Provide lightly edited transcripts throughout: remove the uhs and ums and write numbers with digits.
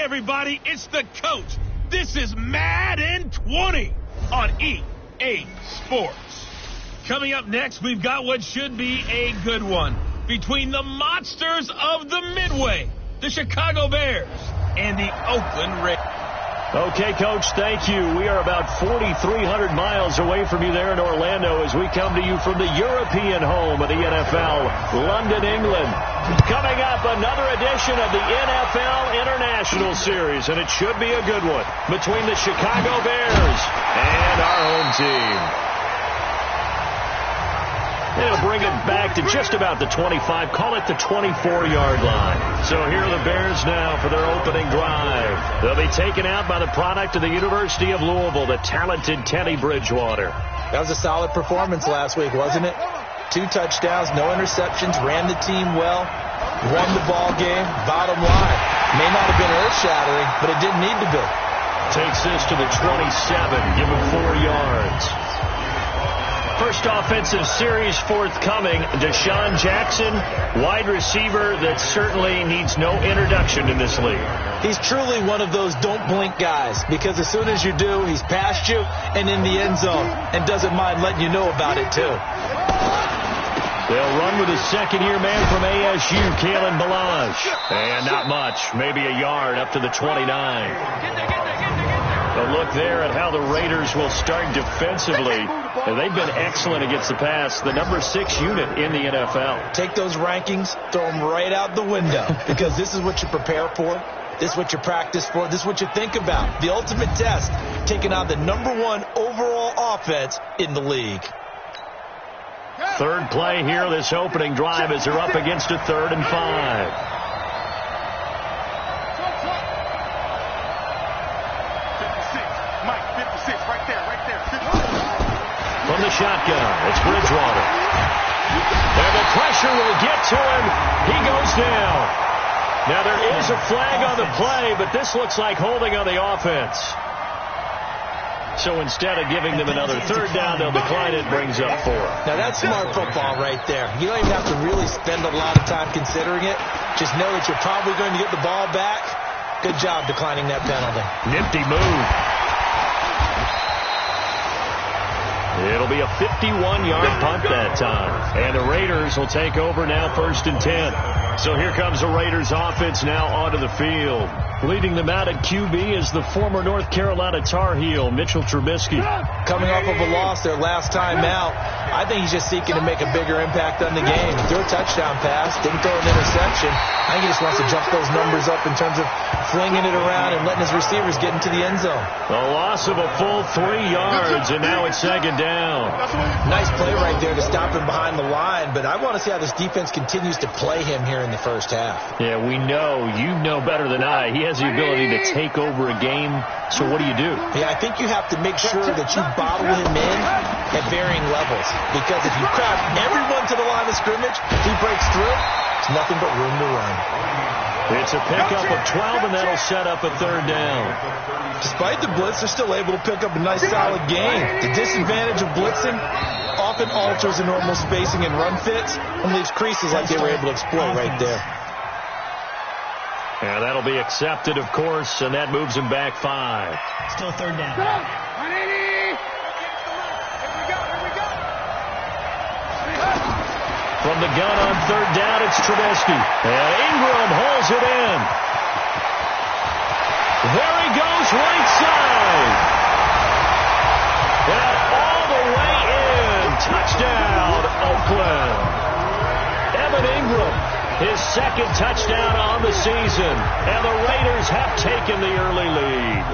everybody, it's the coach. This is Madden 20 on EA Sports. Coming up next, we've got what should be a good one between the monsters of the Midway, the Chicago Bears, and the Oakland Raiders. Okay, Coach, thank you. We are about 4,300 miles away from you there in Orlando as we come to you from the European home of the NFL, London, England. Coming up, another edition of the NFL International Series, and it should be a good one between the Chicago Bears and our home team. They'll bring it back to just about the 25, call it the 24-yard line. So here are the Bears now for their opening drive. They'll be taken out by the product of the University of Louisville, the talented Teddy Bridgewater. That was a solid performance last week, wasn't it? 2 touchdowns, no interceptions, ran the team well, won the ball game. Bottom line, may not have been earth-shattering, but it didn't need to be. Takes this to the 27, give him 4 yards. First offensive series forthcoming. Deshaun Jackson, wide receiver that certainly needs no introduction in this league. He's truly one of those don't blink guys, because as soon as you do, he's past you and in the end zone and doesn't mind letting you know about it too. They'll run with a second-year man from ASU, Kalen Ballage. And not much, maybe a yard up to the 29. A look there at how the Raiders will start defensively. They've been excellent against the pass, the number 6 unit in the NFL. Take those rankings, throw them right out the window, because this is what you prepare for. This is what you practice for. This is what you think about. The ultimate test, taking on the number 1 overall offense in the league. Third play here, this opening drive, as they're up against a 3rd and 5. From the shotgun, it's Bridgewater. And the pressure will get to him. He goes down. Now there is a flag on the play, but this looks like holding on the offense. So instead of giving them another 3rd down, they'll decline it, brings up 4. Now that's smart football right there. You don't even have to really spend a lot of time considering it. Just know that you're probably going to get the ball back. Good job declining that penalty. Nifty move. It'll be a 51-yard punt that time. And the Raiders will take over now, 1st and 10. So here comes the Raiders offense now onto the field. Leading them out at QB is the former North Carolina Tar Heel, Mitchell Trubisky. Coming off of a loss their last time out, I think he's just seeking to make a bigger impact on the game. He threw a touchdown pass, didn't throw an interception. I think he just wants to jump those numbers up in terms of flinging it around and letting his receivers get into the end zone. A loss of a full 3 yards, and now it's 2nd down. Nice play right there to stop him behind the line, but I want to see how this defense continues to play him here in the first half. Yeah, we know. You know better than I. He has the ability to take over a game, so what do you do? Yeah, I think you have to make sure that you bottle him in at varying levels, because if you crowd everyone to the line of scrimmage, if he breaks through, there's nothing but room to run. It's a pickup of 12, and that'll set up a 3rd down. Despite the blitz, they're still able to pick up a nice, solid gain. The disadvantage of blitzing often alters the normal spacing and run fits and leaves creases like they were able to exploit right there. Yeah, that'll be accepted, of course, and that moves him back 5. Still 3rd down. From the gun on 3rd down, it's Trubisky. And Ingram holds it in. There he goes, right side. And all the way in. Touchdown, Oakland. Evan Ingram, his 2nd touchdown on the season. And the Raiders have taken the early lead.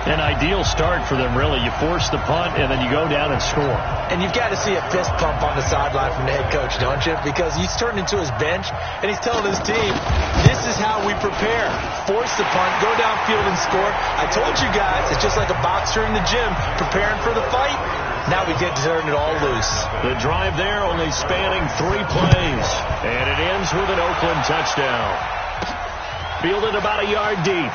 An ideal start for them, really. You force the punt, and then you go down and score. And you've got to see a fist pump on the sideline from the head coach, don't you? Because he's turned into his bench, and he's telling his team, this is how we prepare. Force the punt, go downfield and score. I told you guys, it's just like a boxer in the gym preparing for the fight. Now we get to turn it all loose. The drive there only spanning 3 plays, and it ends with an Oakland touchdown. Fielded about a yard deep.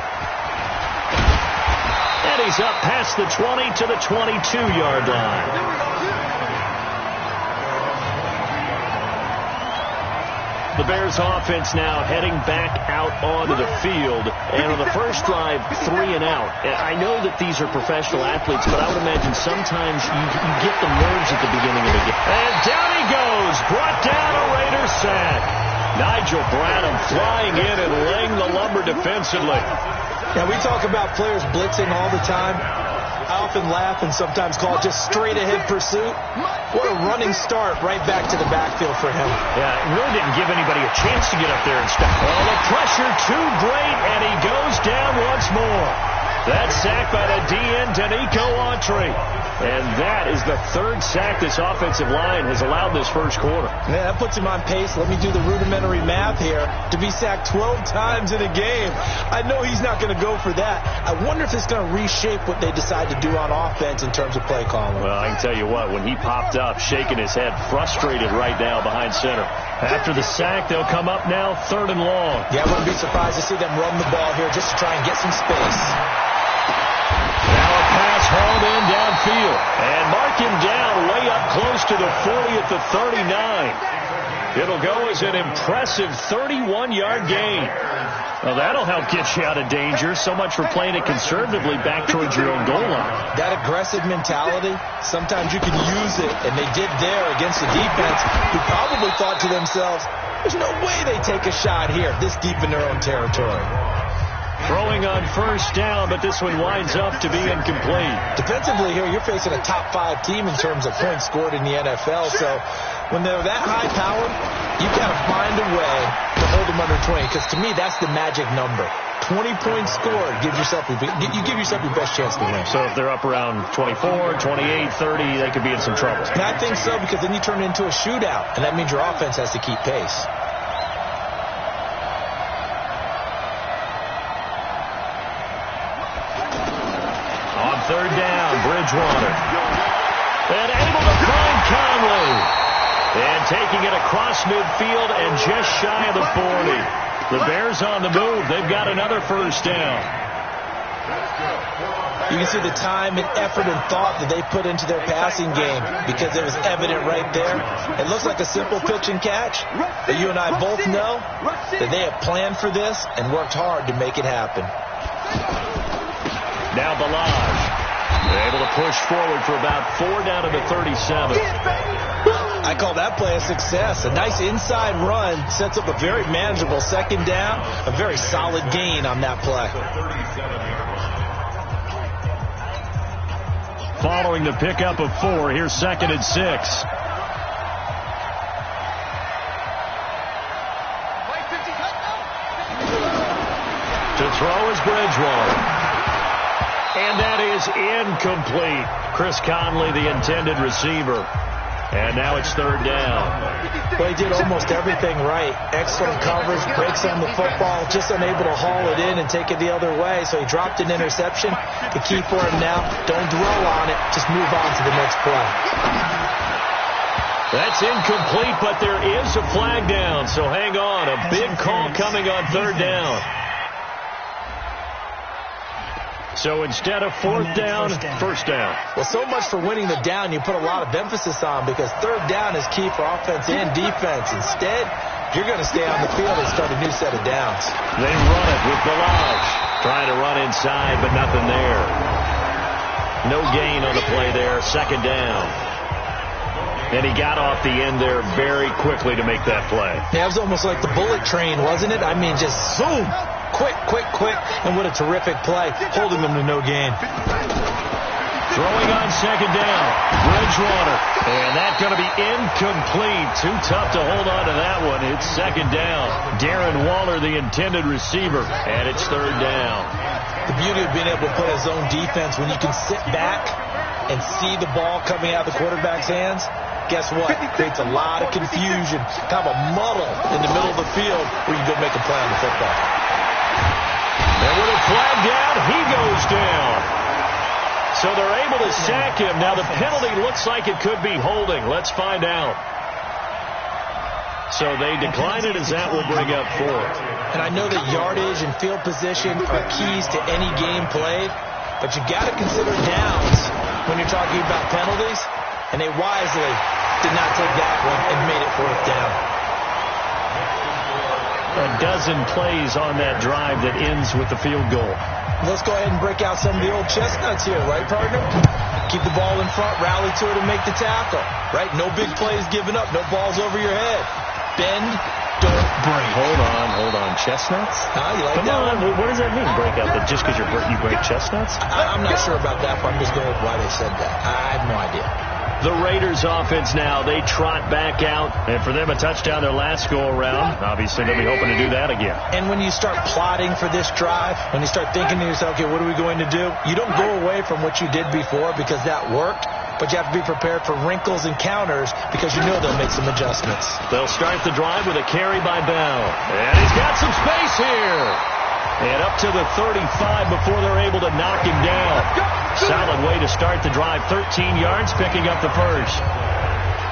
And he's up past the 20 to the 22-yard line. The Bears offense now heading back out onto the field. And on the first drive, 3 and out. I know that these are professional athletes, but I would imagine sometimes you get the nerves at the beginning of the game. And down he goes. Brought down a Raider sack. Nigel Bradham flying in and laying the lumber defensively. Yeah, we talk about players blitzing all the time. I often laugh and sometimes call it just straight-ahead pursuit. What a running start right back to the backfield for him. Yeah, it really didn't give anybody a chance to get up there and stop. Oh, the pressure too great, and he goes down once more. That sack by the DN, Danico Autry. And that is the 3rd sack this offensive line has allowed this first quarter. Yeah, that puts him on pace. Let me do the rudimentary math here. To be sacked 12 times in a game. I know he's not going to go for that. I wonder if it's going to reshape what they decide to do on offense in terms of play calling. Well, I can tell you what, when he popped up, shaking his head, frustrated right now behind center. After the sack, they'll come up now 3rd and long. Yeah, I wouldn't be surprised to see them run the ball here just to try and get some space. Now a pass hauled in downfield. And mark him down way up close to the 40 at the 39. It'll go as an impressive 31-yard gain. Well, that'll help get you out of danger. So much for playing it conservatively back towards your own goal line. That aggressive mentality, sometimes you can use it, and they did there against the defense who probably thought to themselves, there's no way they take a shot here this deep in their own territory. Throwing on first down, but this one winds up to be incomplete. Defensively here, you're facing a top 5 team in terms of points scored in the NFL. So when they're that high-powered, you've got to find a way to hold them under 20. Because to me, that's the magic number. 20 points scored, you give yourself your best chance to win. So if they're up around 24, 28, 30, they could be in some trouble. And I think so, because then you turn it into a shootout, and that means your offense has to keep pace. On 3rd down, Bridgewater. And able to find Conley. And taking it across midfield and just shy of the 40. The Bears on the move. They've got another first down. You can see the time and effort and thought that they put into their passing game because it was evident right there. It looks like a simple pitch and catch, but you and I both know that they have planned for this and worked hard to make it happen. Now Balaj. Able to push forward for about 4 down to the 37. I call that play a success. A nice inside run sets up a very manageable 2nd down. A very solid gain on that play. Following the pickup of 4, here's 2nd and 6. To throw is Bridgewater. And that is incomplete. Chris Conley, the intended receiver. And now it's 3rd down. Well, he did almost everything right. Excellent coverage, breaks on the football, just unable to haul it in and take it the other way. So he dropped an interception. The key for him now, don't dwell on it. Just move on to the next play. That's incomplete, but there is a flag down. So hang on. A big call coming on 3rd down. So instead of 4th down, 1st down. Well, so much for winning the down you put a lot of emphasis on because 3rd down is key for offense and defense. Instead, you're going to stay on the field and start a new set of downs. They run it with Balaj. Trying to run inside, but nothing there. No gain on the play there. 2nd down. And he got off the end there very quickly to make that play. Yeah, it was almost like the bullet train, wasn't it? I mean, just zoom. Quick, and what a terrific play, holding them to no gain. Throwing on 2nd down, Bridgewater. And that's going to be incomplete. Too tough to hold on to that one. It's 2nd down. Darren Waller, the intended receiver, and it's 3rd down. The beauty of being able to play a zone defense when you can sit back and see the ball coming out of the quarterback's hands, guess what? It creates a lot of confusion, kind of a muddle in the middle of the field where you go make a play on the football. And with a flag down, he goes down. So they're able to sack him. Now the penalty looks like it could be holding. Let's find out. So they decline it as that will bring up 4th. And I know that yardage and field position are keys to any game played, but you got to consider downs when you're talking about penalties. And they wisely did not take that one and made it 4th down. a dozen plays on that drive that ends with the field goal. Let's go ahead and break out some of the old chestnuts here, right, partner? Keep the ball in front, rally to it, and make the tackle, right? No big plays given up, no balls over your head. Bend, don't break. Hold on. Chestnuts? You like Come that on. one? What does that mean, break out? That just because you break chestnuts? I'm not sure about that, but I'm just going with why they said that. I have no idea. The Raiders offense now, they trot back out. And for them, a touchdown their last go-around. Obviously, they'll be hoping to do that again. And when you start plotting for this drive, when you start thinking to yourself, okay, what are we going to do? You don't go away from what you did before because that worked. But you have to be prepared for wrinkles and counters because you know they'll make some adjustments. They'll start the drive with a carry by Bell. And he's got some space here. And up to the 35 before they're able to knock him down. Solid way to start the drive. 13 yards, picking up the first.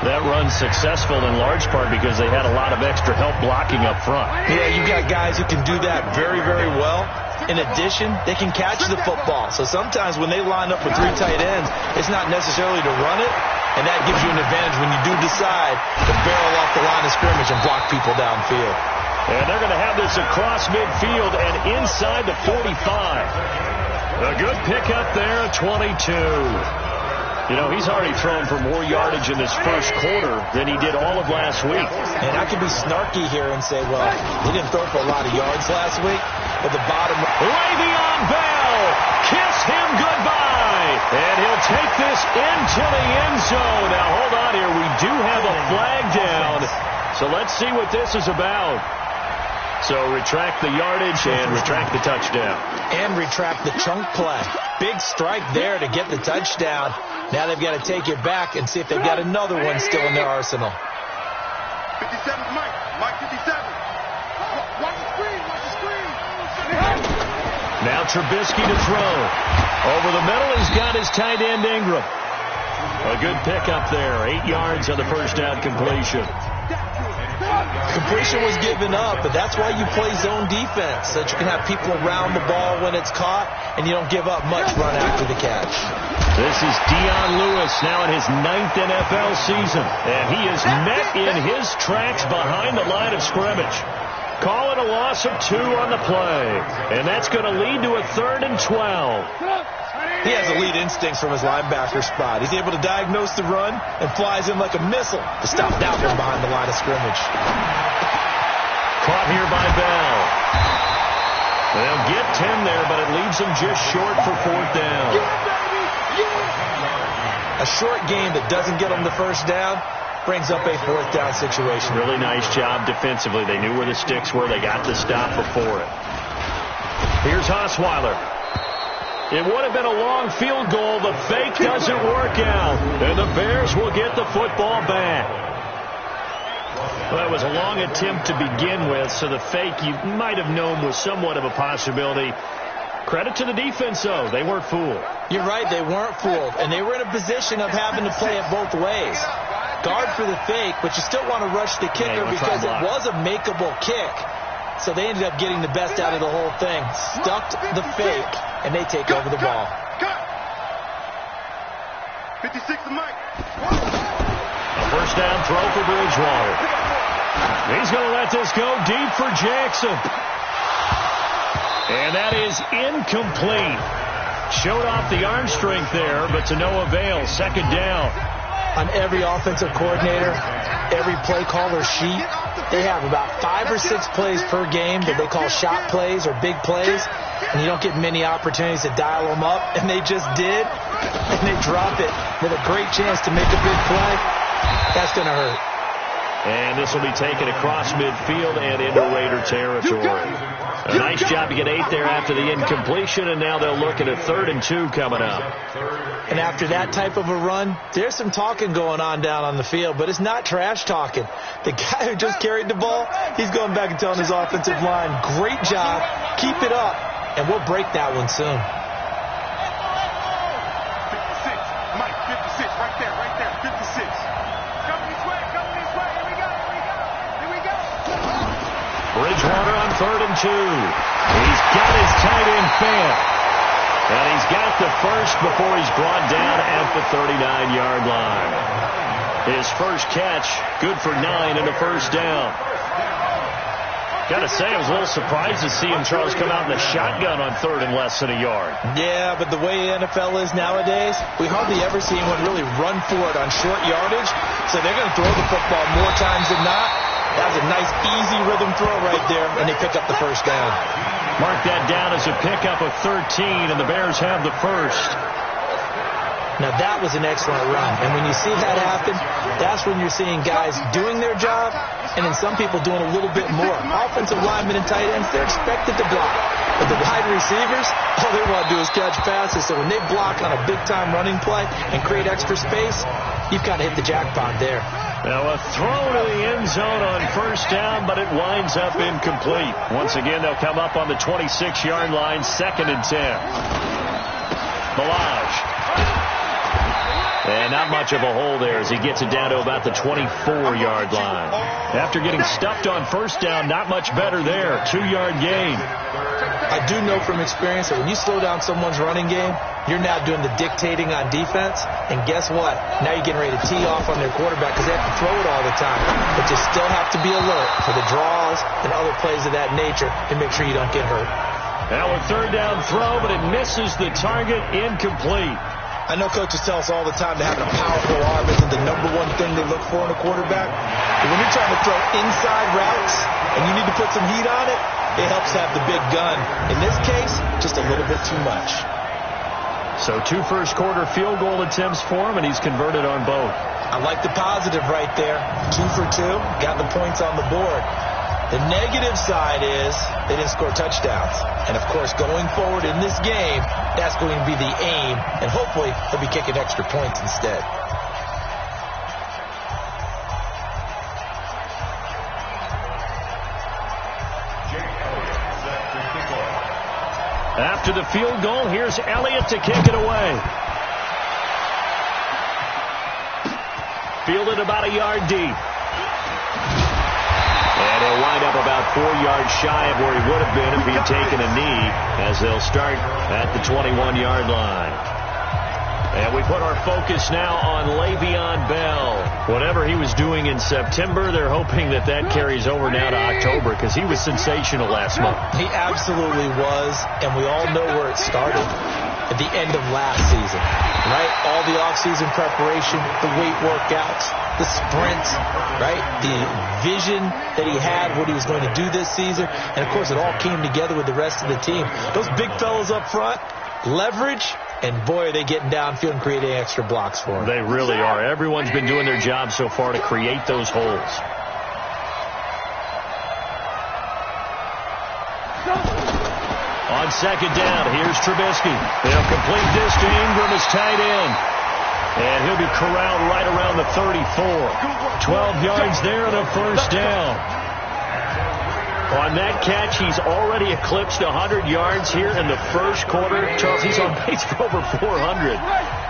That run's successful in large part because they had a lot of extra help blocking up front. Yeah, you got guys who can do that very, very well. In addition, they can catch the football. So sometimes when they line up with 3 tight ends, it's not necessarily to run it, and that gives you an advantage when you do decide to barrel off the line of scrimmage and block people downfield. And they're going to have this across midfield and inside the 45. A good pickup there at 22. You know, he's already thrown for more yardage in this first quarter than he did all of last week. And I could be snarky here and say, well, he didn't throw for a lot of yards last week, but the bottom... Le'Veon Bell, kiss him goodbye. And he'll take this into the end zone. Now, hold on here. We do have a flag down. So let's see what this is about. So retract the yardage and retract the touchdown. And retract the chunk play. Big strike there to get the touchdown. Now they've got to take it back and see if they've got another one still in their arsenal. 57, Mike 57. Watch the screen, watch the screen. Now Trubisky to throw. Over the middle, he's got his tight end Ingram. A good pickup there. 8 yards on the first down completion. Completion was given up, but that's why you play zone defense, so that you can have people around the ball when it's caught, and you don't give up much run after the catch. This is Dion Lewis now in his 9th NFL season, and he is met in his tracks behind the line of scrimmage. Calling a loss of 2 on the play, and that's going to lead to a 3rd and 12. He has elite instincts from his linebacker spot. He's able to diagnose the run and flies in like a missile to stop that one behind the line of scrimmage. Caught here by Bell. They'll get 10 there, but it leaves them just short for 4th down. A short game that doesn't get them the first down brings up a 4th down situation. Really nice job defensively. They knew where the sticks were. They got the stop before it. Here's Osweiler. It would have been a long field goal. The fake doesn't work out. And the Bears will get the football back. Well, that was a long attempt to begin with, so the fake you might have known was somewhat of a possibility. Credit to the defense, though. They weren't fooled. You're right. They weren't fooled. And they were in a position of having to play it both ways. Guard for the fake, but you still want to rush the kicker because it was a makeable kick. So they ended up getting the best out of the whole thing. Stuck the fake, and they take over the ball. 56 to Mike. A first down throw for Bridgewater. He's going to let this go deep for Jackson. And that is incomplete. Showed off the arm strength there, but to no avail. 2nd down. On every offensive coordinator, every play caller sheet, they have about 5 or 6 plays per game that they call shot plays or big plays, and you don't get many opportunities to dial them up, and they just did, and they drop it with a great chance to make a big play. That's going to hurt. And this will be taken across midfield and into Raider territory. A nice job to get 8 there after the incompletion, and now they'll look at a 3rd and 2 coming up. And after that type of a run, there's some talking going on down on the field, but it's not trash talking. The guy who just carried the ball, he's going back and telling his offensive line, great job, keep it up, and we'll break that one soon. 56, Mike, 56, right there, 56. Coming this way, here we go. Bridgewater on 3rd and 2. He's got his tight end Fant. And he's got the first before he's brought down at the 39-yard line. His first catch, good for 9 and a first down. Gotta say, I was a little surprised to see him, Charles, come out in the shotgun on 3rd and less than a yard. Yeah, but the way the NFL is nowadays, we hardly ever see anyone really run for it on short yardage. So they're going to throw the football more times than not. That was a nice, easy rhythm throw right there, and they pick up the first down. Mark that down as a pickup of 13, and the Bears have the first. Now, that was an excellent run. And when you see that happen, that's when you're seeing guys doing their job and then some people doing a little bit more. Offensive linemen and tight ends, they're expected to block. But the wide receivers, all they want to do is catch passes. So when they block on a big-time running play and create extra space, you've got to hit the jackpot there. Now a throw to the end zone on first down, but it winds up incomplete. Once again, they'll come up on the 26-yard line, 2nd and 10. Milage. And not much of a hole there as he gets it down to about the 24-yard line. After getting stuffed on first down, not much better there. 2-yard gain. I do know from experience that when you slow down someone's running game, you're now doing the dictating on defense. And guess what? Now you're getting ready to tee off on their quarterback because they have to throw it all the time. But you still have to be alert for the draws and other plays of that nature to make sure you don't get hurt. Now a 3rd down throw, but it misses the target, incomplete. I know coaches tell us all the time that having a powerful arm isn't the #1 thing they look for in a quarterback. But when you're trying to throw inside routes and you need to put some heat on it, it helps to have the big gun. In this case, just a little bit too much. So 2 first-quarter field goal attempts for him, and he's converted on both. I like the positive right there. 2 for 2, got the points on the board. The negative side is they didn't score touchdowns. And, of course, going forward in this game, that's going to be the aim. And hopefully they'll be kicking extra points instead. After the field goal, here's Elliott to kick it away. Fielded about a yard deep. And he'll wind up about 4 yards shy of where he would have been if he had taken a knee, as they'll start at the 21-yard line. And we put our focus now on Le'Veon Bell. Whatever he was doing in September, they're hoping that that carries over now to October because he was sensational last month. He absolutely was, and we all know where it started. At the end of last season, right? All the off-season preparation, the weight workouts, the sprints, right? The vision that he had, what he was going to do this season. And, of course, it all came together with the rest of the team. Those big fellas up front, leverage, and, boy, are they getting downfield and creating extra blocks for him. They really are. Everyone's been doing their job so far to create those holes. On 2nd down, here's Trubisky. They'll complete this to Ingram as tight end. And he'll be corralled right around the 34. 12 yards there and a first down. On that catch, he's already eclipsed 100 yards here in the first quarter. Charles, he's on pace for over 400.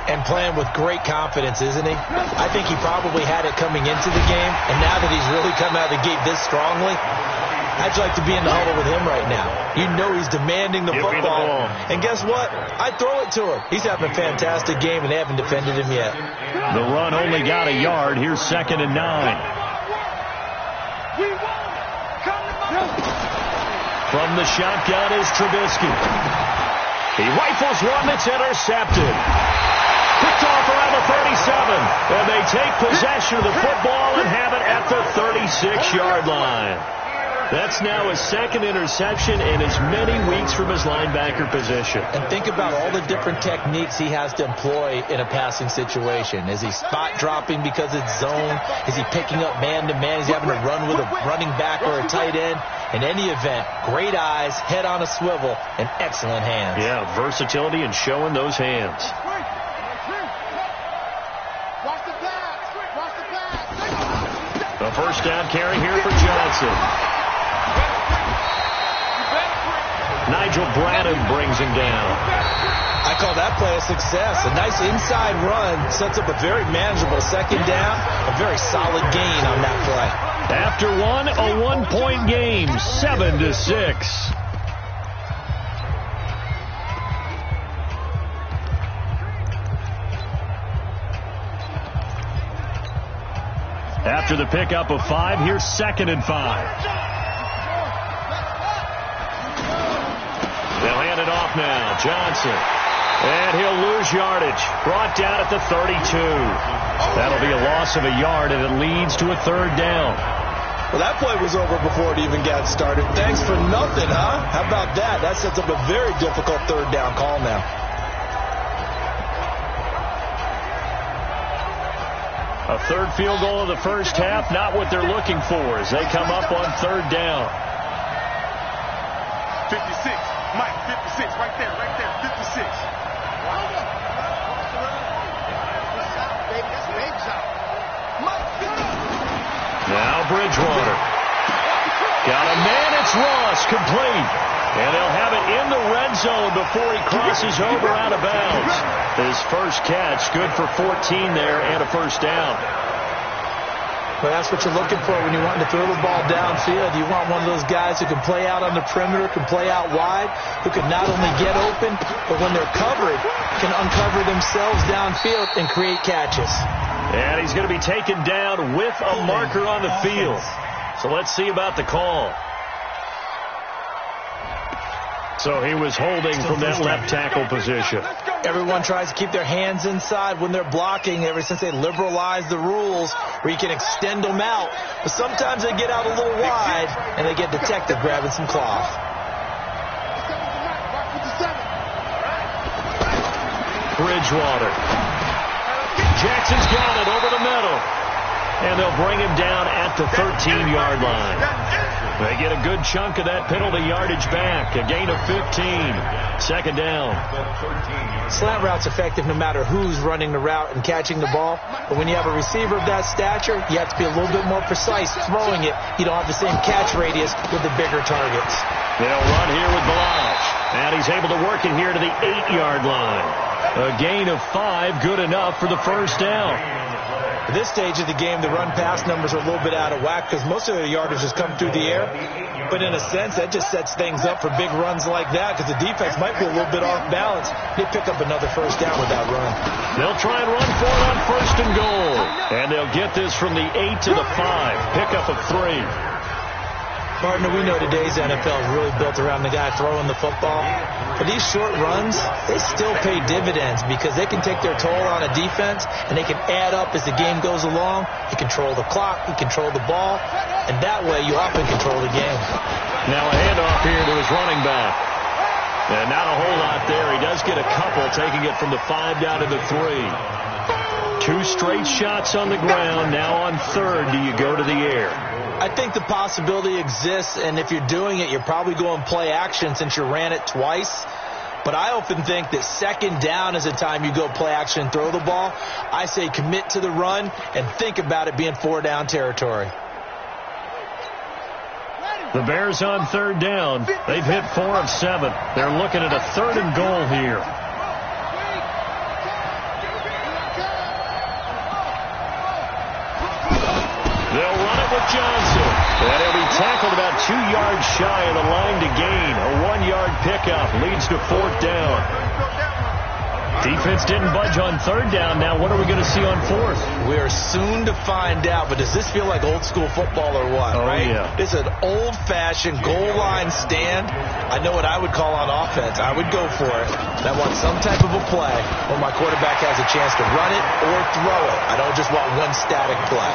And playing with great confidence, isn't he? I think he probably had it coming into the game. And now that he's really come out of the gate this strongly, I'd like to be in the huddle with him right now. You know he's demanding the football. And guess what? I'd throw it to him. He's having a fantastic game, and they haven't defended him yet. The run only got a yard. Here's 2nd and 9. From the shotgun is Trubisky. He rifles one that's intercepted. Picked off around the 37. And they take possession of the football and have it at the 36-yard line. That's now his 2nd interception in as many weeks from his linebacker position. And think about all the different techniques he has to employ in a passing situation. Is he spot dropping because it's zone? Is he picking up man-to-man? Is he having to run with a running back or a tight end? In any event, great eyes, head on a swivel, and excellent hands. Yeah, versatility and showing those hands. A first down carry here for Johnson. Nigel Bradham brings him down. I call that play a success. A nice inside run sets up a very manageable 2nd down. A very solid gain on that play. After one, a 1-point game, 7-6. After the pickup of 5, here's 2nd and 5. it off now. Johnson. And he'll lose yardage. Brought down at the 32. That'll be a loss of a yard, and it leads to a third down. Well, that play was over before it even got started. Thanks for nothing, huh? How about that? That sets up a very difficult third down call now. A third field goal of the first half, not what they're looking for as they come up on third down. 56. Mike, 56. Right there, 56. Now Bridgewater. Got a man, it's Ross, complete. And they'll have it in the red zone before he crosses over out of bounds. His first catch, good for 14 there and a first down. Well, that's what you're looking for when you want to throw the ball downfield. You want one of those guys who can play out on the perimeter, can play out wide, who can not only get open, but when they're covered, can uncover themselves downfield and create catches. And he's going to be taken down with a marker on the field. So let's see about the call. So he was holding from that left tackle position. Everyone tries to keep their hands inside when they're blocking ever since they liberalized the rules where you can extend them out. But sometimes they get out a little wide and they get detected grabbing some cloth. Bridgewater. Jackson's got it over the middle. And they'll bring him down at the 13-yard line. They get a good chunk of that penalty yardage back. A gain of 15. Second down. Slant route's effective no matter who's running the route and catching the ball. But when you have a receiver of that stature, you have to be a little bit more precise throwing it. You don't have the same catch radius with the bigger targets. They'll run here with Balaj. And he's able to work it here to the 8-yard line. A gain of 5, good enough for the first down. At this stage of the game, the run-pass numbers are a little bit out of whack because most of their yardage has come through the air. But in a sense, that just sets things up for big runs like that because the defense might be a little bit off balance. They pick up another first down with that run. They'll try and run for it on first and goal. And they'll get this from the 8 to the 5. Pickup of 3. Partner, we know today's NFL is really built around the guy throwing the football. But these short runs, they still pay dividends because they can take their toll on a defense and they can add up as the game goes along. You control the clock, you control the ball, and that way you often control the game. Now a handoff here to his running back. And not a whole lot there. He does get a couple, taking it from the 5 down to the 3. 2 straight shots on the ground. Now on third, do you go to the air? I think the possibility exists, and if you're doing it, you're probably going play action since you ran it twice. But I often think that second down is the time you go play action and throw the ball. I say commit to the run and think about it being 4-down territory. The Bears on third down. They've hit 4 of 7. They're looking at a third and goal here. They'll run it with Johnson. And he'll be tackled about 2 yards shy of the line to gain. A 1-yard pickup leads to 4th down. Defense didn't budge on third down. Now what are we going to see on 4th? We're soon to find out, but does this feel like old school football or what, right? Yeah. It's an old-fashioned goal line stand. I know what I would call on offense. I would go for it. And I want some type of a play where my quarterback has a chance to run it or throw it. I don't just want one static play.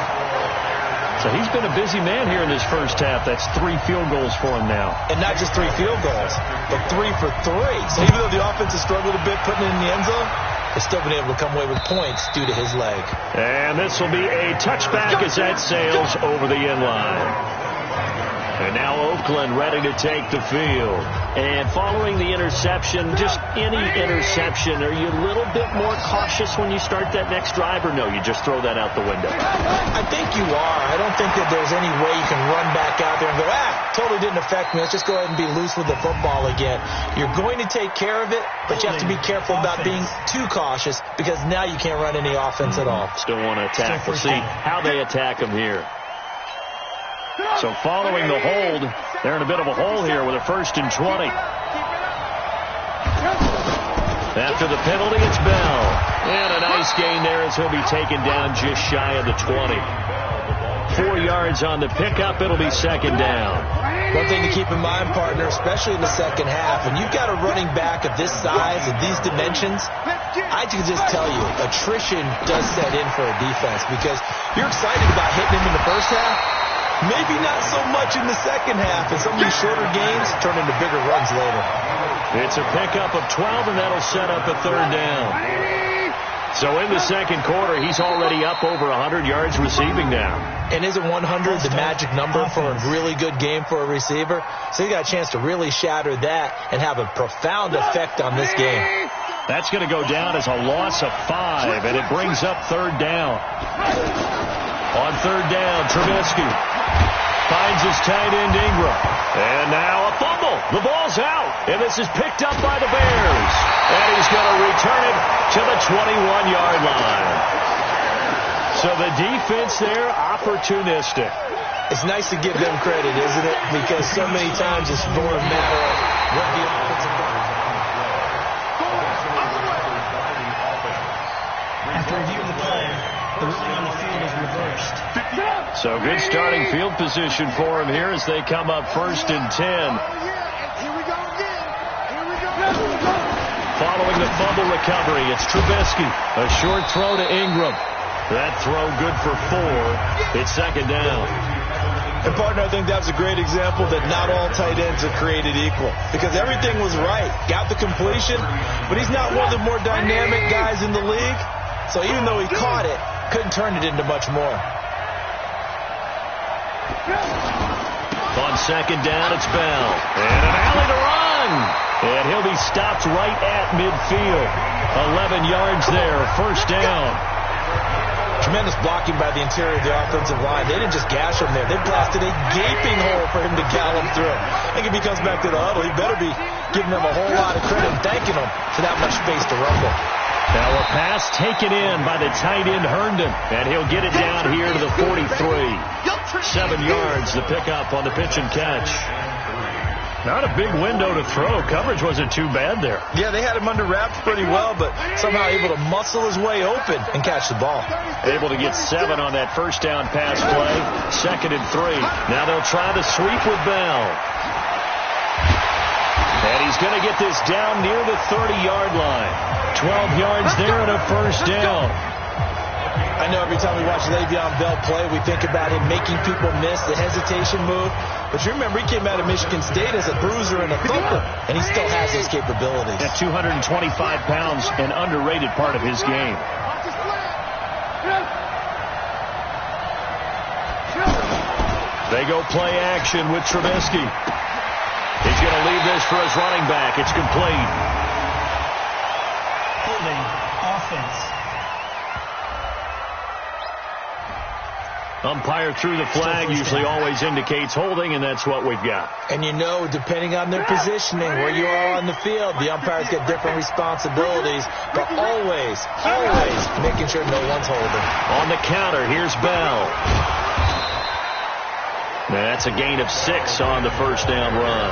So he's been a busy man here in this first half. That's 3 field goals for him now. And not just 3 field goals, but 3 for 3. So even though the offense has struggled a bit putting it in the end zone, they've still been able to come away with points due to his leg. And this will be a touchback as that sails over the end line. And now Oakland ready to take the field. And following the interception, just any interception, are you a little bit more cautious when you start that next drive, or no, you just throw that out the window? I think you are. I don't think that there's any way you can run back out there and go, totally didn't affect me. Let's just go ahead and be loose with the football again. You're going to take care of it, but you have to be careful about being too cautious because now you can't run any offense at all. Still want to attack. We'll see how they attack him here. So following the hold, they're in a bit of a hole here with a 1st and 20. After the penalty, it's Bell. And a nice gain there as he'll be taken down just shy of the 20. 4 yards on the pickup. It'll be second down. One thing to keep in mind, partner, especially in the second half, when you've got a running back of this size and these dimensions, I can just tell you, attrition does set in for a defense because you're excited about hitting him in the first half. Maybe not so much in the second half, and some of these shorter games turn into bigger runs later. It's a pickup of 12, and that'll set up a third down. So in the second quarter, he's already up over 100 yards receiving now. And isn't 100 the magic number for a really good game for a receiver? So he got a chance to really shatter that and have a profound effect on this game. That's going to go down as a loss of 5, and it brings up third down. On third down, Trubisky finds his tight end Ingram. And now a fumble. The ball's out. And this is picked up by the Bears. And he's going to return it to the 21-yard line. So the defense there, opportunistic. It's nice to give them credit, isn't it? Because so many times it's more a matter of what the offensive line. After reviewing the play, the ruling on the field is reversed. So good starting field position for him here as they come up 1st and 10. Here we go again. Here we go. Following the fumble recovery, it's Trubisky. A short throw to Ingram. That throw good for 4. It's second down. And, partner, I think that's a great example that not all tight ends are created equal. Because everything was right. Got the completion, but he's not one of the more dynamic guys in the league. So even though he caught it, couldn't turn it into much more. On second down, it's Bell. And an alley to run. And he'll be stopped right at midfield. 11 yards there, first down. Tremendous blocking by the interior of the offensive line. They didn't just gash him there. They blasted a gaping hole for him to gallop through. I think if he comes back to the huddle, he better be giving them a whole lot of credit and thanking them for that much space to rumble. Now a pass taken in by the tight end Herndon, and he'll get it down here to the 43. 7 yards, the pickup on the pitch and catch. Not a big window to throw. Coverage wasn't too bad there. Yeah, they had him under wraps pretty well, but somehow able to muscle his way open and catch the ball. Able to get 7 on that first down pass play. 2nd and 3. Now they'll try to sweep with Bell. And he's going to get this down near the 30-yard line. 12 yards there and a first down. I know every time we watch Le'Veon Bell play, we think about him making people miss the hesitation move. But you remember, he came out of Michigan State as a bruiser and a thumper, and he still has those capabilities. At 225 pounds, an underrated part of his game. They go play action with Trubisky. He's going to leave this for his running back. It's complete. Holding offense. Umpire threw the flag, usually always indicates holding, and that's what we've got. And you know, depending on their positioning, where you are on the field, the umpires get different responsibilities, but always making sure no one's holding. On the counter, here's Bell. That's a gain of 6 on the first down run.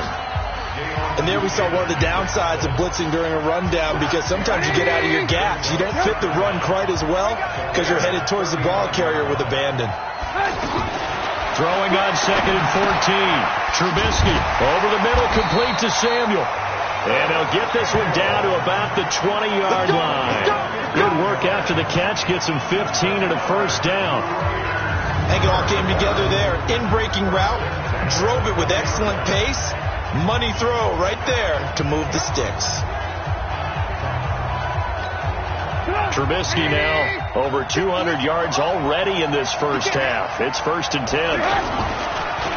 And there we saw one of the downsides of blitzing during a rundown, because sometimes you get out of your gaps. You don't fit the run quite as well because you're headed towards the ball carrier with abandon. Throwing on 2nd and 14. Trubisky over the middle, complete to Samuel. And they'll get this one down to about the 20-yard line. Good work after the catch. Gets him 15 and a first down. I think it all came together there. In-breaking route. Drove it with excellent pace. Money throw right there to move the sticks. Trubisky now over 200 yards already in this first half. It's 1st and 10.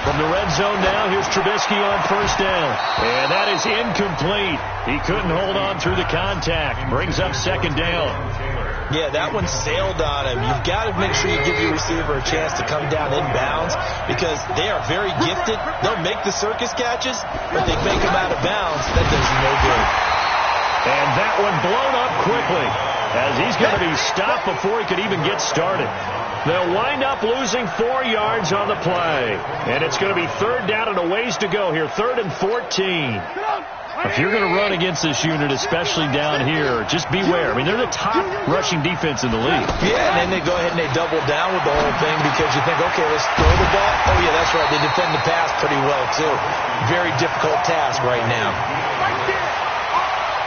From the red zone now, here's Trubisky on first down. And that is incomplete. He couldn't hold on through the contact. Brings up 2nd down. Yeah, that one sailed on him. You've got to make sure you give your receiver a chance to come down inbounds, because they are very gifted. They'll make the circus catches, but they make them out of bounds. That does you no good. And that one blown up quickly, as he's going to be stopped before he could even get started. They'll wind up losing 4 yards on the play. And it's going to be 3rd down and a ways to go here. 3rd and 14. If you're going to run against this unit, especially down here, just beware. I mean, they're the top rushing defense in the league. Yeah, and then they go ahead and they double down with the whole thing because you think, okay, let's throw the ball. Oh, yeah, that's right. They defend the pass pretty well, too. Very difficult task right now.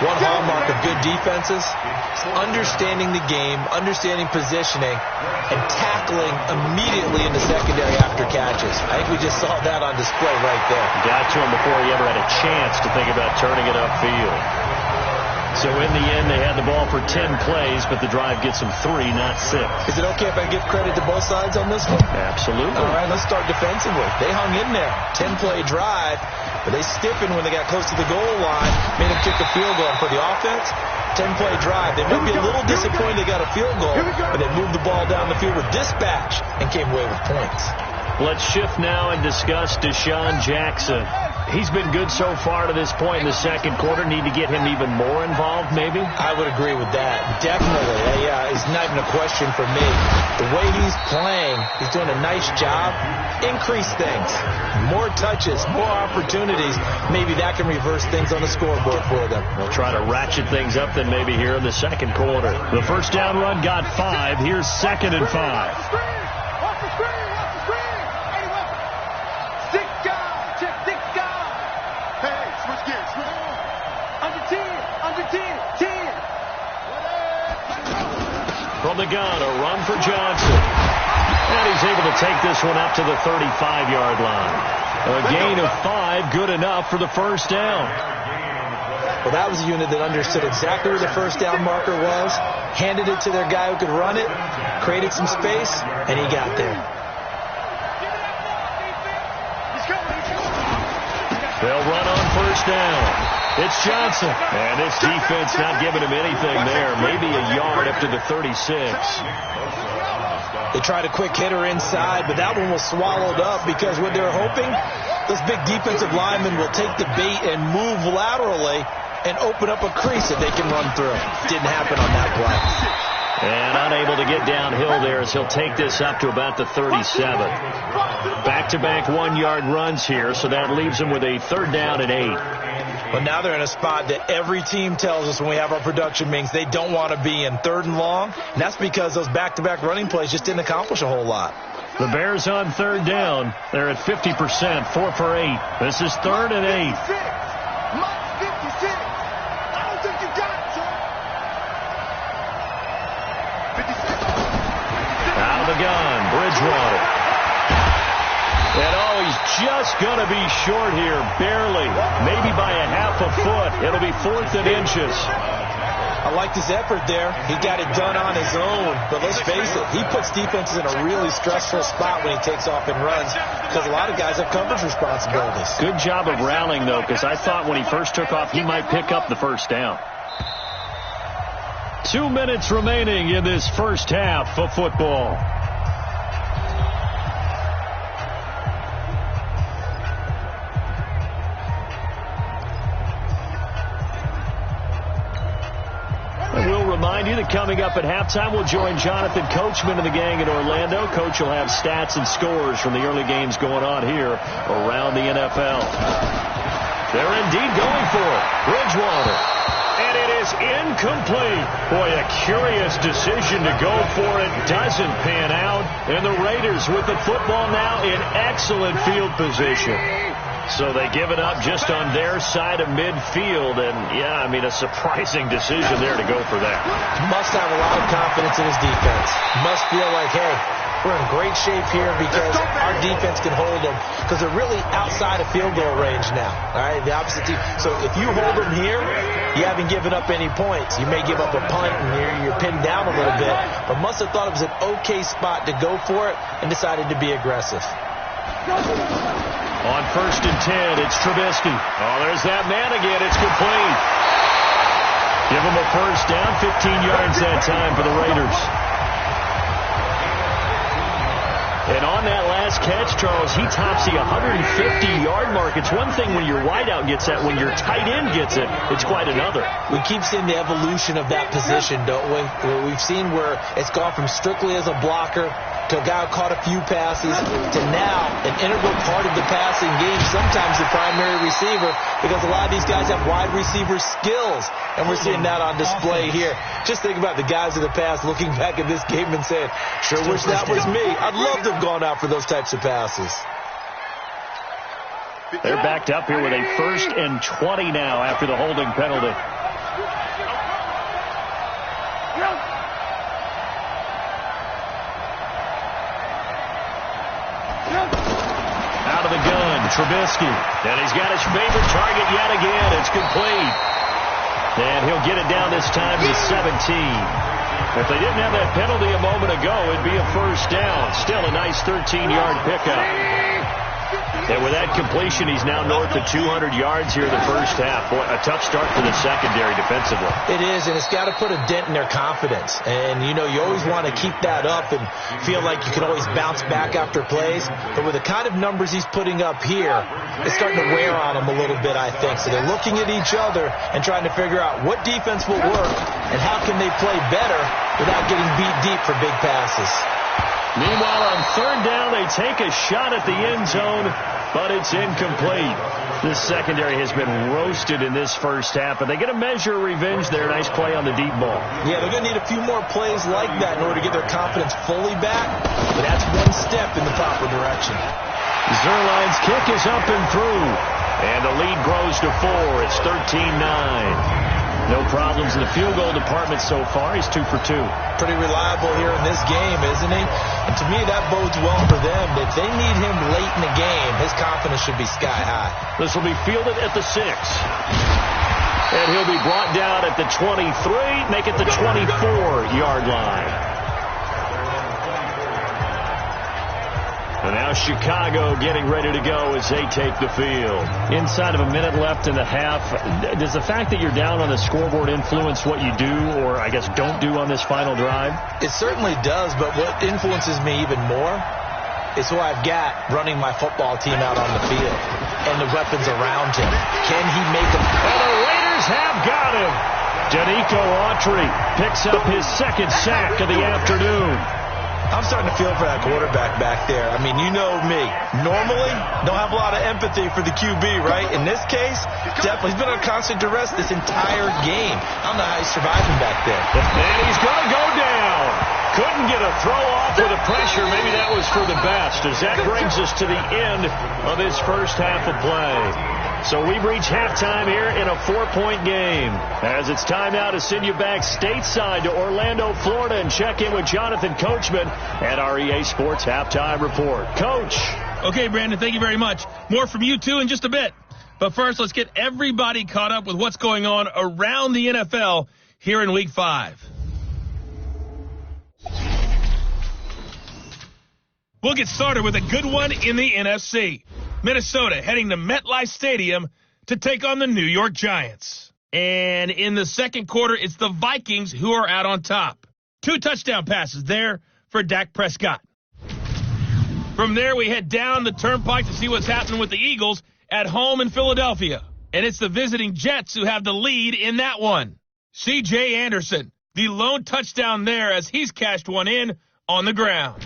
One hallmark of good defenses is understanding the game, understanding positioning, and tackling immediately in the secondary after catches. I think we just saw that on display right there. Got to him before he ever had a chance to think about turning it upfield. So in the end, they had the ball for 10 plays, but the drive gets them 3, not 6. Is it okay if I give credit to both sides on this one? Absolutely. All right, let's start defensively. They hung in there. 10-play drive, but they stiffened when they got close to the goal line, made them kick a field goal. For the offense, 10-play drive. They might be a little disappointed they got a field goal, but they moved the ball down the field with dispatch and came away with points. Let's shift now and discuss Deshaun Jackson. He's been good so far to this point in the second quarter. Need to get him even more involved, maybe? I would agree with that. Definitely. It's not even a question for me. The way he's playing, he's doing a nice job. Increase things. More touches, more opportunities. Maybe that can reverse things on the scoreboard for them. They'll try to ratchet things up then maybe here in the second quarter. The first down run got 5. Here's 2nd and 5. From the gun, a run for Johnson. And he's able to take this one up to the 35-yard line. A gain of 5, good enough for the first down. Well, that was a unit that understood exactly where the first down marker was, handed it to their guy who could run it, created some space, and he got there. They'll run on first down. It's Johnson. And this defense not giving him anything there. Maybe a yard up to the 36. They tried a quick hitter inside, but that one was swallowed up because what they're hoping, those big defensive linemen will take the bait and move laterally and open up a crease that they can run through. Didn't happen on that play. And unable to get downhill there as he'll take this up to about the 37. Back-to-back 1-yard runs here, so that leaves him with a 3rd down and 8. But now they're in a spot that every team tells us when we have our production meetings they don't want to be in, 3rd and long. And that's because those back-to-back running plays just didn't accomplish a whole lot. The Bears on 3rd down. They're at 50%, 4 for 8. This is 3rd and 8. Out of the gun, Bridgewater. And he's just going to be short here, barely, maybe by a half a foot. It'll be 4th and inches. I liked his effort there. He got it done on his own. But let's face it, he puts defenses in a really stressful spot when he takes off and runs because a lot of guys have coverage responsibilities. Good job of rallying, though, because I thought when he first took off, he might pick up the first down. 2 minutes remaining in this first half of football. Remind you that coming up at halftime, we'll join Jonathan Coachman and the gang in Orlando. Coach will have stats and scores from the early games going on here around the NFL. They're indeed going for it. Bridgewater. And it is incomplete. Boy, a curious decision to go for it. Doesn't pan out. And the Raiders with the football now in excellent field position. So they give it up just on their side of midfield. And, yeah, I mean, a surprising decision there to go for that. Must have a lot of confidence in his defense. Must feel like, hey, we're in great shape here because our defense can hold them. Because they're really outside of field goal range now. All right, the opposite team. So if you hold them here, you haven't given up any points. You may give up a punt and you're pinned down a little bit. But must have thought it was an okay spot to go for it and decided to be aggressive. On 1st and 10, it's Trubisky. Oh, there's that man again. It's complete. Give him a first down, 15 yards that time for the Raiders. And on that last this catch, Charles, he tops the 150-yard mark. It's one thing when your wideout gets that. When your tight end gets it, it's quite another. We keep seeing the evolution of that position, don't we? Where we've seen where it's gone from strictly as a blocker to a guy who caught a few passes to now an integral part of the passing game, sometimes the primary receiver, because a lot of these guys have wide receiver skills, and we're seeing that on display here. Just think about the guys of the past looking back at this game and saying, sure wish that was me. I'd love to have gone out for those types of passes. They're backed up here with a 1st and 20 now after the holding penalty. Out of the gun, Trubisky. And he's got his favorite target yet again. It's complete. And he'll get it down this time to 17. If they didn't have that penalty a moment ago, it'd be a 1st down. Still a nice 13-yard pickup. And with that completion, he's now north of 200 yards here in the 1st half. Boy, a tough start for the secondary defensively. It is, and it's got to put a dent in their confidence. And, you know, you always want to keep that up and feel like you can always bounce back after plays. But with the kind of numbers he's putting up here, it's starting to wear on them a little bit, I think. So they're looking at each other and trying to figure out what defense will work and how can they play better without getting beat deep for big passes. Meanwhile, on 3rd down, they take a shot at the end zone, but it's incomplete. This secondary has been roasted in this 1st half, but they get a measure of revenge there. Nice play on the deep ball. Yeah, they're going to need a few more plays like that in order to get their confidence fully back, but that's one step in the proper direction. Zerline's kick is up and through, and the lead grows to 4. It's 13-9. No problems in the field goal department so far. He's 2 for 2. Pretty reliable here in this game, isn't he? And to me, that bodes well for them. If they need him late in the game, his confidence should be sky high. This will be fielded at the 6. And he'll be brought down at the 23, make it the 24-yard line. And now Chicago getting ready to go as they take the field. Inside of a minute left in the half, does the fact that you're down on the scoreboard influence what you do, or I guess don't do on this final drive? It certainly does, but what influences me even more is who I've got running my football team out on the field and the weapons around him. Can he make them? And the Raiders have got him. Danico Autry picks up his 2nd sack of the afternoon. I'm starting to feel for that quarterback back there. I mean, you know me. Normally, don't have a lot of empathy for the QB, right? In this case, definitely. He's been on constant duress this entire game. I don't know how he's surviving back there. And he's going to go down. Couldn't get a throw off with the pressure. Maybe that was for the best, as that brings us to the end of this 1st half of play. So we've reached halftime here in a 4-point game. As it's time now to send you back stateside to Orlando, Florida, and check in with Jonathan Coachman at our EA Sports Halftime Report. Coach. Okay, Brandon, thank you very much. More from you two in just a bit. But first, let's get everybody caught up with what's going on around the NFL here in Week 5. We'll get started with a good one in the NFC. Minnesota heading to MetLife Stadium to take on the New York Giants. And in the 2nd quarter, it's the Vikings who are out on top. 2 touchdown passes there for Dak Prescott. From there, we head down the turnpike to see what's happening with the Eagles at home in Philadelphia. And it's the visiting Jets who have the lead in that one. C.J. Anderson, the lone touchdown there as he's cashed one in on the ground.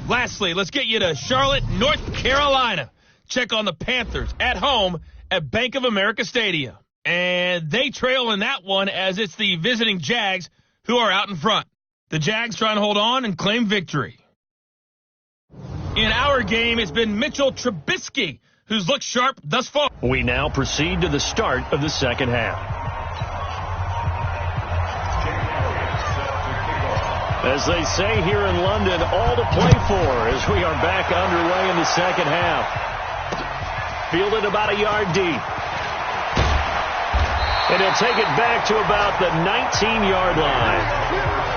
Lastly, let's get you to Charlotte, North Carolina. Check on the Panthers at home at Bank of America Stadium. And they trail in that one as it's the visiting Jags who are out in front. The Jags trying to hold on and claim victory. In our game, it's been Mitchell Trubisky who's looked sharp thus far. We now proceed to the start of the 2nd half. As they say here in London, all to play for as we are back underway in the 2nd half. Fielded about a yard deep. And he'll take it back to about the 19-yard line.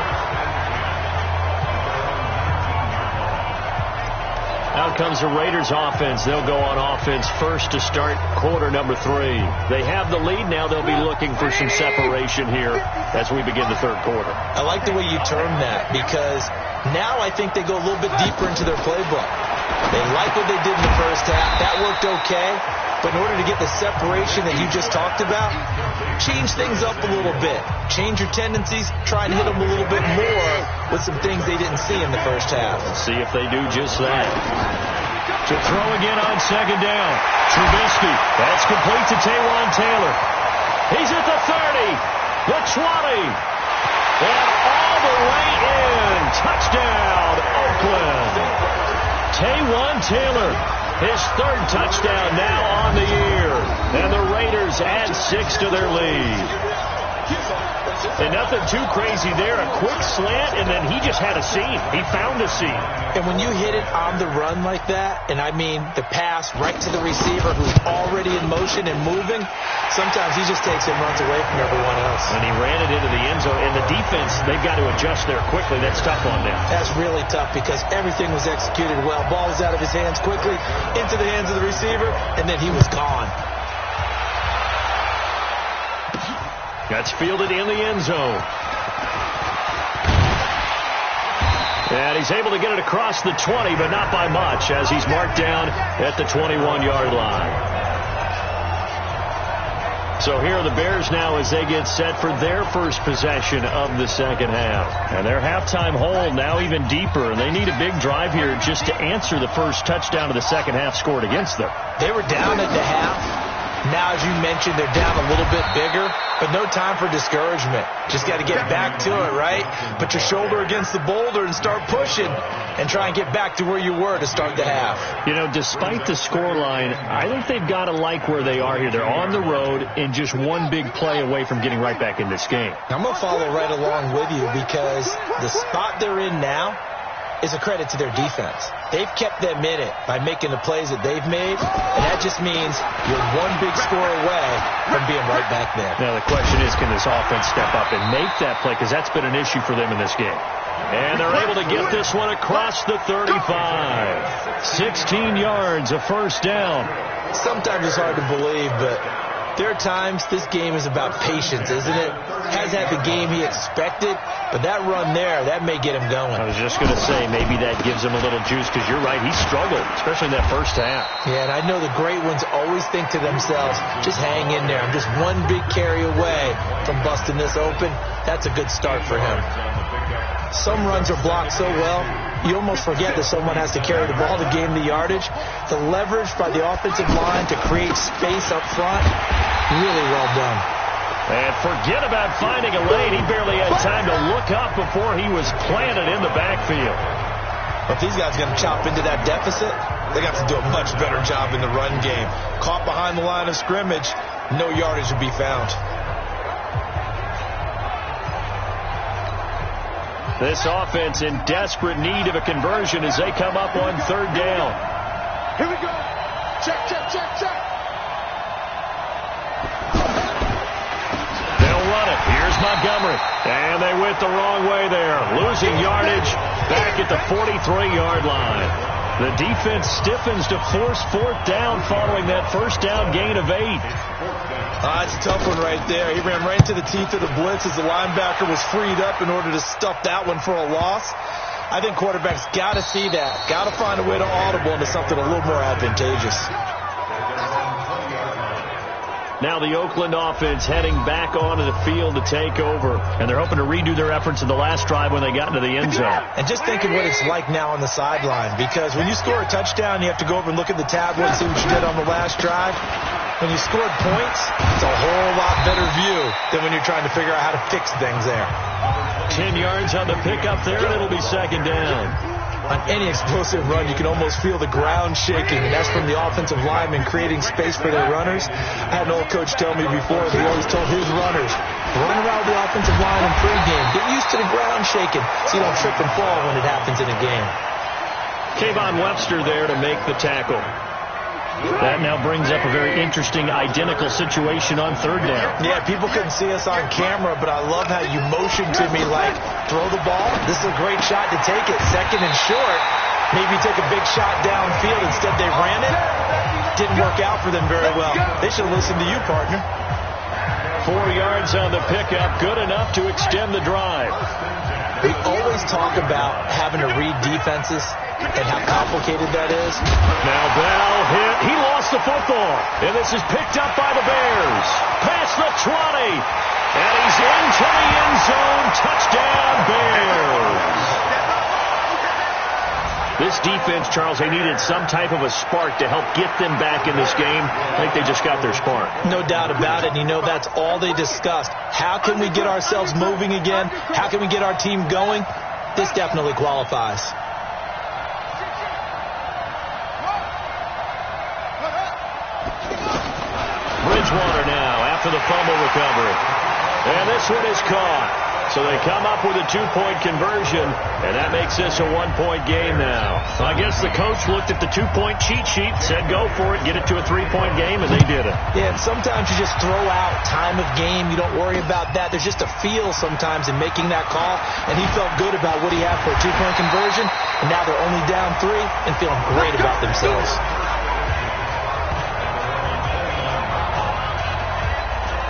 Out comes the Raiders offense. They'll go on offense first to start quarter number 3. They have the lead now. They'll be looking for some separation here as we begin the 3rd quarter. I like the way you term that because now I think they go a little bit deeper into their playbook. They like what they did in the first half. That worked okay. But in order to get the separation that you just talked about, change things up a little bit. Change your tendencies. Try and hit them a little bit more with some things they didn't see in the first half. Let's see if they do just that. To throw again on second down. Trubisky. That's complete to Taywan Taylor. He's at the 30, the 20, and all the way in. Touchdown, Oakland. Taywan Taylor, his third touchdown now on the year. And the Raiders add 6 to their lead. And nothing too crazy there. A quick slant, and then he just had a seam. He found a seam. And when you hit it on the run like that, and I mean the pass right to the receiver who's already in motion and moving, sometimes he just takes it and runs away from everyone else. And he ran it into the end zone. And the defense, they've got to adjust there quickly. That's tough on them. That's really tough because everything was executed well. Ball was out of his hands quickly, into the hands of the receiver, and then he was gone. That's fielded in the end zone. And he's able to get it across the 20, but not by much, as he's marked down at the 21-yard line. So here are the Bears now as they get set for their first possession of the second half. And their halftime hole now even deeper, and they need a big drive here just to answer the first touchdown of the second half scored against them. They were down at the half. Now, as you mentioned, they're down a little bit bigger, but no time for discouragement. Just got to get back to it, right? Put your shoulder against the boulder and start pushing and try and get back to where you were to start the half. You know, despite the scoreline, I think they've got to like where they are here. They're on the road and just one big play away from getting right back in this game. I'm going to follow right along with you because the spot they're in now is a credit to their defense. They've kept them in it by making the plays that they've made, and that just means you're one big score away from being right back there. Now, the question is, can this offense step up and make that play? Because that's been an issue for them in this game. And they're able to get this one across the 35. 16 yards, a first down. Sometimes it's hard to believe, but there are times this game is about patience, isn't it? Has had the game he expected, but that run there, that may get him going. I was just going to say, maybe that gives him a little juice, because you're right, he struggled, especially in that first half. Yeah, and I know the great ones always think to themselves, just hang in there. I'm just one big carry away from busting this open. That's a good start for him. Some runs are blocked so well, you almost forget that someone has to carry the ball to gain the yardage. The leverage by the offensive line to create space up front, really well done. And forget about finding a lane. He barely had time to look up before he was planted in the backfield. If these guys are going to chop into that deficit, they got to do a much better job in the run game. Caught behind the line of scrimmage, no yardage to be found. This offense in desperate need of a conversion as they come up on third down. Here we go. Check, check, check, check. They'll run it. Here's Montgomery. And they went the wrong way there. Losing yardage back at the 43-yard line. The defense stiffens to force fourth down following that first down gain of 8. That's a tough one right there. He ran right into the teeth of the blitz as the linebacker was freed up in order to stuff that one for a loss. I think quarterbacks got to see that. Got to find a way to audible into something a little more advantageous. Now the Oakland offense heading back onto the field to take over. And they're hoping to redo their efforts in the last drive when they got into the end zone. And just think of what it's like now on the sideline. Because when you score a touchdown, you have to go over and look at the tablet and see what you did on the last drive. When you scored points, it's a whole lot better view than when you're trying to figure out how to fix things there. 10 yards on the pickup there, and it'll be second down. On any explosive run, you can almost feel the ground shaking, and that's from the offensive linemen creating space for their runners. I had an old coach tell me before, he always told his runners, run around the offensive line in pregame. Get used to the ground shaking so you don't trip and fall when it happens in a game. Kayvon Webster there to make the tackle. That now brings up a very interesting identical situation on third down. Yeah, people couldn't see us on camera, but I love how you motioned to me like, throw the ball. This is a great shot to take it. Second and short. Maybe take a big shot downfield. Instead, they ran it. Didn't work out for them very well. They should have listened to you, partner. 4 yards on the pickup. Good enough to extend the drive. We always talk about having to read defenses and how complicated that is. Now Bell hit. He lost the football. And this is picked up by the Bears. Past the 20. And he's into the end zone. Touchdown, Bears. This defense, Charles, they needed some type of a spark to help get them back in this game. I think they just got their spark. No doubt about it. And you know, that's all they discussed. How can we get ourselves moving again? How can we get our team going? This definitely qualifies. Bridgewater now after the fumble recovery. And this one is caught. So they come up with a 2-point conversion, and that makes this a 1-point game now. So I guess the coach looked at the 2-point cheat sheet, said go for it, get it to a 3-point game, and they did it. Yeah, and sometimes you just throw out time of game. You don't worry about that. There's just a feel sometimes in making that call, and he felt good about what he had for a 2-point conversion, and now they're only down 3 and feeling great about themselves.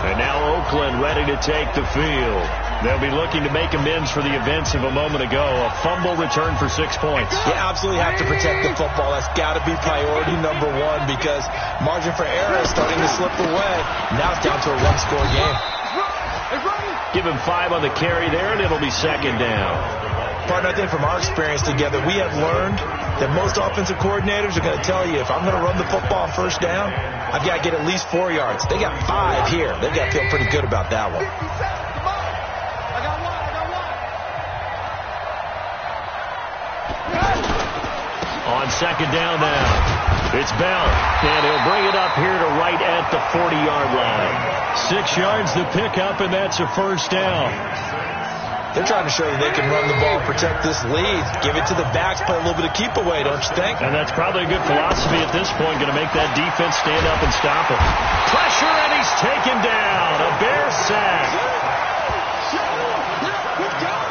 And now Oakland ready to take the field. They'll be looking to make amends for the events of a moment ago. A fumble return for 6 points. You absolutely have to protect the football. That's got to be priority number 1 because margin for error is starting to slip away. Now it's down to a 1-score game. Give him 5 on the carry there, and it'll be 2nd down. Partner, I think from our experience together, we have learned that most offensive coordinators are going to tell you, if I'm going to run the football on 1st down, I've got to get at least 4 yards. They got 5 here. They've got to feel pretty good about that one. On 2nd down now, it's Bell, and he'll bring it up here to right at the 40-yard line. 6 yards to pick up, and that's a 1st down. They're trying to show you they can run the ball, protect this lead, give it to the backs, play a little bit of keep away, don't you think? And that's probably a good philosophy at this point, going to make that defense stand up and stop him. Pressure, and he's taken down. A Bear sack.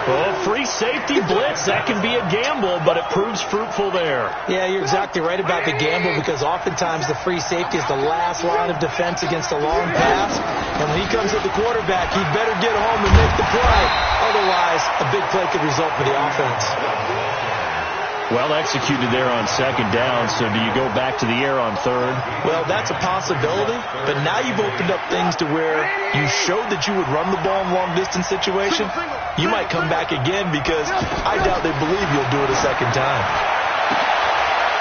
Oh, free safety blitz, that can be a gamble, but it proves fruitful there. Yeah, you're exactly right about the gamble because oftentimes the free safety is the last line of defense against a long pass. And when he comes at the quarterback, he'd better get home and make the play. Otherwise, a big play could result for the offense. Well executed there on 2nd down, so do you go back to the air on 3rd? Well, that's a possibility, but now you've opened up things to where you showed that you would run the ball in long-distance situation. You might come back again because I doubt they believe you'll do it a 2nd time.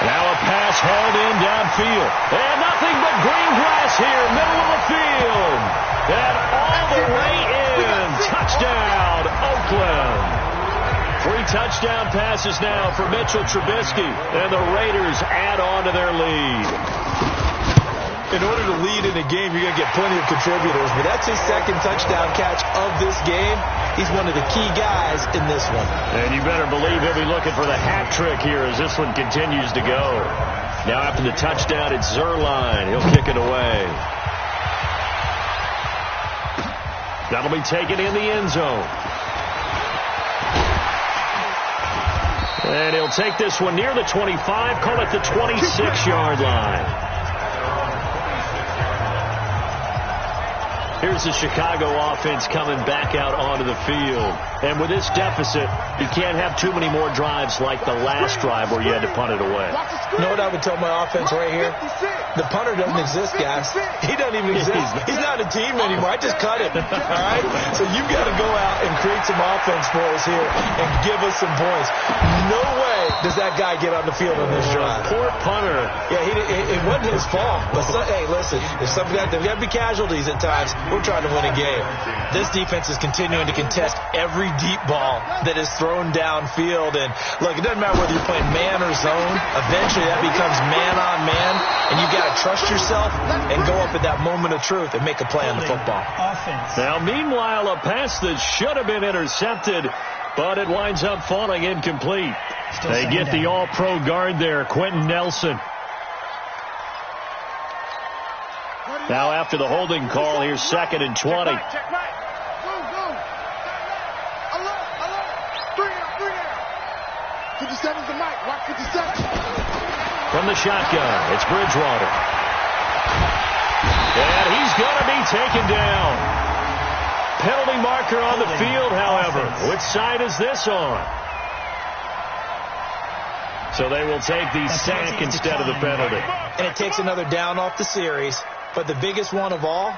Now a pass hauled in downfield. And nothing but green grass here, middle of the field. And all the way in. Touchdown, Oakland. 3 touchdown passes now for Mitchell Trubisky. And the Raiders add on to their lead. In order to lead in a game, you're going to get plenty of contributors. But that's his 2nd touchdown catch of this game. He's one of the key guys in this one. And you better believe he'll be looking for the hat trick here as this one continues to go. Now after the touchdown, it's Zerline. He'll kick it away. That'll be taken in the end zone. And he'll take this one near the 25, call it the 26-yard line. Here's the Chicago offense coming back out onto the field. And with this deficit, you can't have too many more drives like the last drive where you had to punt it away. You know what I would tell my offense right here? The punter doesn't exist, guys. He doesn't even exist. He's not a team anymore. I just cut him. All right? So you've got to go out and create some offense for us here and give us some points. No way does that guy get on the field on this drive. Poor punter. Yeah, it wasn't his fault. But hey, listen, there's got to be casualties at times. We're trying to win a game. This defense is continuing to contest every deep ball that is thrown downfield. And look, it doesn't matter whether you're playing man or zone. Eventually that becomes man on man. And you've got to trust yourself and go up at that moment of truth and make a play on the football. Offense. Now, meanwhile, a pass that should have been intercepted, but it winds up falling incomplete. They get the all-pro guard there, Quentin Nelson. Now after the holding call, here's 2nd and 20. Check right. Go. Alert. 57's the mic. Watch 57. From the shotgun, it's Bridgewater. And he's going to be taken down. penalty marker on the field, however. Which side is this on? So they will take the sack instead of the penalty. And it takes another down off the series. But the biggest one of all,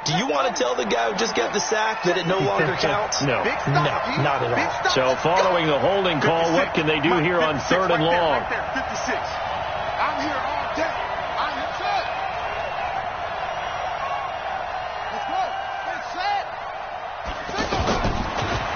do you want to tell the guy who just got the sack that it no longer counts? No. No, not at all. So following the holding call, what can they do here on 3rd and long? 56. I'm here all day. I'm here set. Let's go. It's set.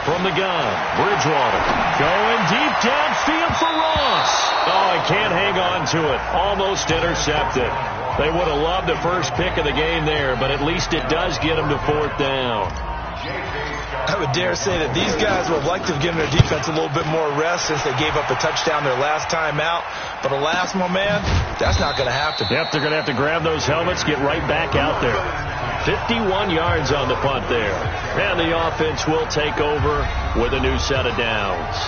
From the gun, Bridgewater going deep downfield for Ross. Oh, I can't hang on to it. Almost intercepted. They would have loved the first pick of the game there, but at least it does get them to 4th down. I would dare say that these guys would like to have given their defense a little bit more rest since they gave up a touchdown their last time out. But alas, my man, that's not going to happen. Yep, they're going to have to grab those helmets, get right back out there. 51 yards on the punt there. And the offense will take over with a new set of downs.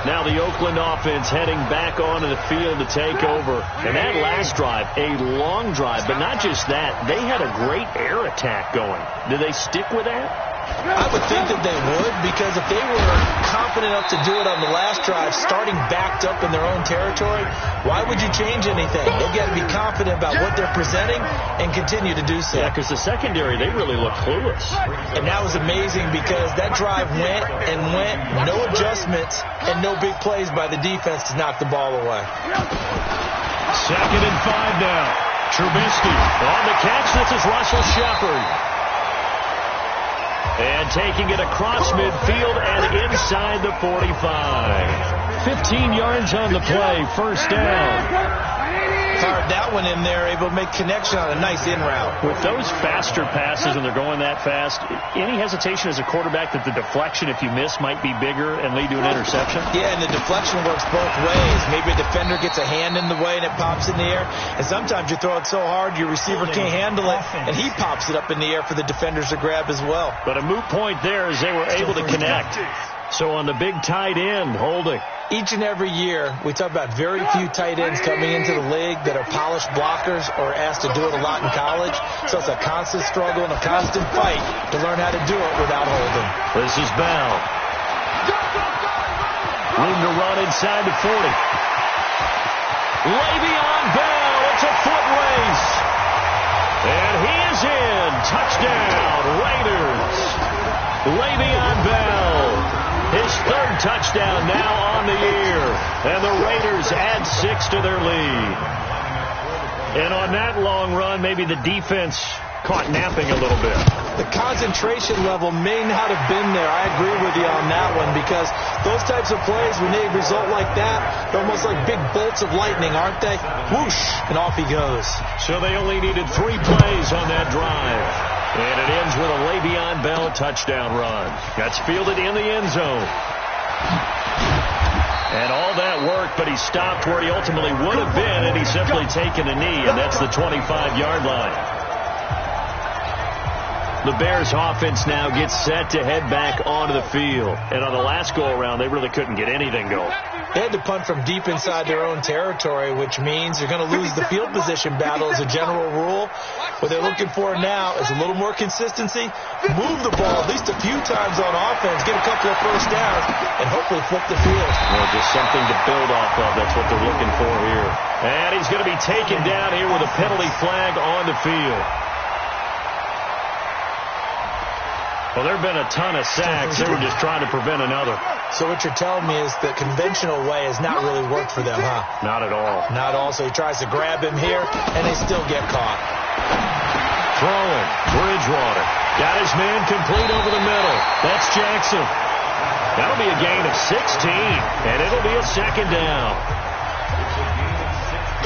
Now the Oakland offense heading back onto the field to take over. And that last drive, a long drive, but not just that. They had a great air attack going. Did they stick with that? I would think that they would, because if they were confident enough to do it on the last drive, starting backed up in their own territory, why would you change anything? They've got to be confident about what they're presenting and continue to do so. Yeah, because the secondary, they really look clueless. And that was amazing because that drive went and went, no adjustments and no big plays by the defense to knock the ball away. 2nd and 5 now. Trubisky on the catch. This is Russell Shepard. And taking it across midfield and inside the 45. 15 yards on the play, 1st down. Fired that one in there, able to make connection on a nice in route. With those faster passes and they're going that fast, any hesitation as a quarterback that the deflection, if you miss, might be bigger and lead to an interception? Yeah, and the deflection works both ways. Maybe a defender gets a hand in the way and it pops in the air. And sometimes you throw it so hard your receiver can't handle it, and he pops it up in the air for the defenders to grab as well. But a moot point there as they were able to connect. So on the big tight end, holding. Each and every year, we talk about very few tight ends coming into the league that are polished blockers or asked to do it a lot in college. So it's a constant struggle and a constant fight to learn how to do it without holding. This is Bell. Room to run inside the 40. Le'Veon Bell, it's a foot race. And he is in. Touchdown, Raiders. Le'Veon Bell. His 3rd touchdown now on the year. And the Raiders add 6 to their lead. And on that long run, maybe the defense caught napping a little bit. The concentration level may not have been there. I agree with you on that one, because those types of plays, when they result like that, they're almost like big bolts of lightning, aren't they? Whoosh, and off he goes. So they only needed 3 plays on that drive. And it ends with a Le'Veon Bell touchdown run. That's fielded in the end zone. And all that work, but he stopped where he ultimately would have been, and he's simply taken a knee, and that's the 25-yard line. The Bears offense now gets set to head back onto the field. And on the last go-around, they really couldn't get anything going. They had to punt from deep inside their own territory, which means they're going to lose the field position battle as a general rule. What they're looking for now is a little more consistency, move the ball at least a few times on offense, get a couple of first downs, and hopefully flip the field. Well, just something to build off of. That's what they're looking for here. And he's going to be taken down here with a penalty flag on the field. Well, there have been a ton of sacks. They were just trying to prevent another. So what you're telling me is the conventional way has not really worked for them, huh? Not at all. Not at all. So he tries to grab him here, and they still get caught. Throwing. Bridgewater. Got his man complete over the middle. That's Jackson. That'll be a gain of 16, and it'll be a 2nd down.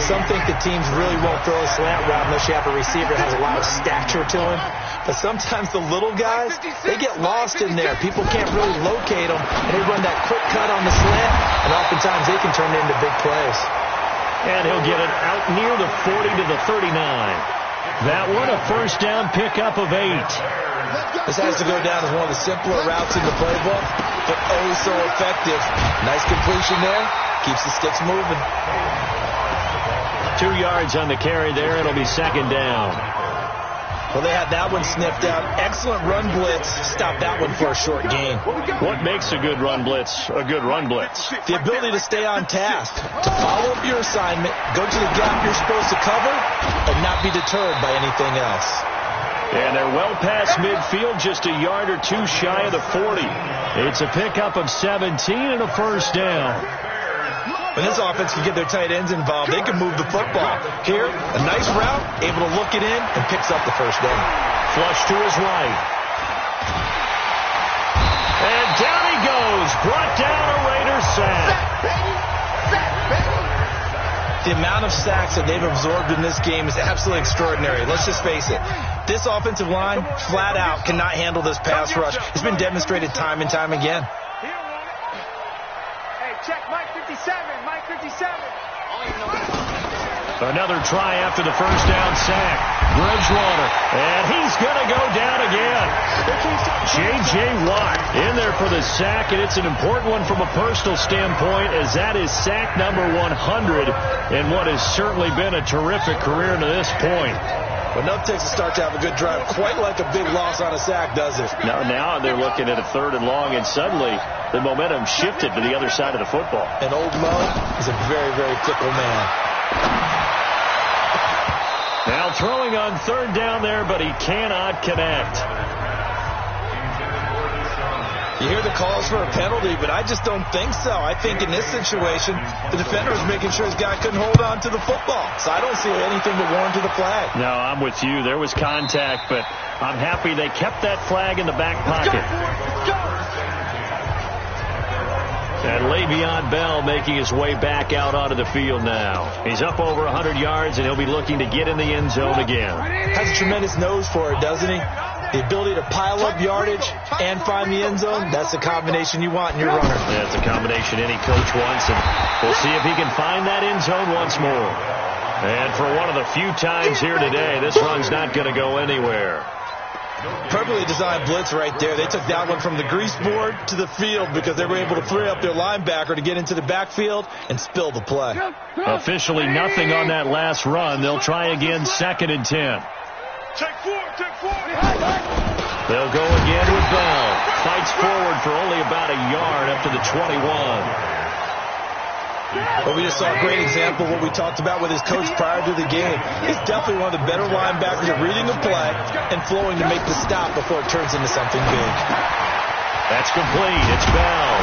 Some think the teams really won't throw a slant route unless you have a receiver that has a lot of stature to him. But sometimes the little guys, they get lost in there. People can't really locate them, and they run that quick cut on the slant, and oftentimes they can turn it into big plays. And he'll get it out near the 40 to the 39. That one a first down pickup of 8. This has to go down as one of the simpler routes in the playbook, but oh so effective. Nice completion there. Keeps the sticks moving. 2 yards on the carry there. It'll be 2nd down. Well, they had that one sniffed out. Excellent run blitz. Stop that one for a short gain. What makes a good run blitz a good run blitz? The ability to stay on task, to follow up your assignment, go to the gap you're supposed to cover, and not be deterred by anything else. And they're well past midfield, just a yard or two shy of the 40. It's a pickup of 17 and a first down. When this offense can get their tight ends involved, they can move the football. Here, a nice route, able to look it in, and picks up the first down. Flush to his right. And down he goes. Brought down a Raiders sack. The amount of sacks that they've absorbed in this game is absolutely extraordinary. Let's just face it. This offensive line, flat out, cannot handle this pass rush. It's been demonstrated time and time again. Check, Mike 57, Mike 57. Another try after the first down sack. Bridgewater, and he's going to go down again. J.J. Watt in there for the sack, and it's an important one from a personal standpoint, as that is sack number 100 in what has certainly been a terrific career to this point. But enough takes to start to have a good drive, quite like a big loss on a sack, does it? Now they're looking at a 3rd and long, and suddenly the momentum shifted to the other side of the football. And old Mo is a very, very fickle man. Now throwing on 3rd down there, but he cannot connect. You hear the calls for a penalty, but I just don't think so. I think in this situation, the defender was making sure his guy couldn't hold on to the football. So I don't see anything that warranted the flag. No, I'm with you. There was contact, but I'm happy they kept that flag in the back pocket. And Le'Veon Bell making his way back out onto the field now. He's up over 100 yards, and he'll be looking to get in the end zone again. Has a tremendous nose for it, doesn't he? The ability to pile up yardage and find the end zone, that's the combination you want in your runner. Yeah, it's a combination any coach wants, and we'll see if he can find that end zone once more. And for one of the few times here today, this run's not going to go anywhere. Perfectly designed blitz right there. They took that one from the grease board to the field because they were able to free up their linebacker to get into the backfield and spill the play. Officially nothing on that last run. They'll try again, 2nd and 10. Check 4, check 4. They'll go again with Bell. Fights forward for only about a yard up to the 21. Well, we just saw a great example of what we talked about with his coach prior to the game. He's definitely one of the better linebackers at reading the play and flowing to make the stop before it turns into something big. That's complete. It's Bell.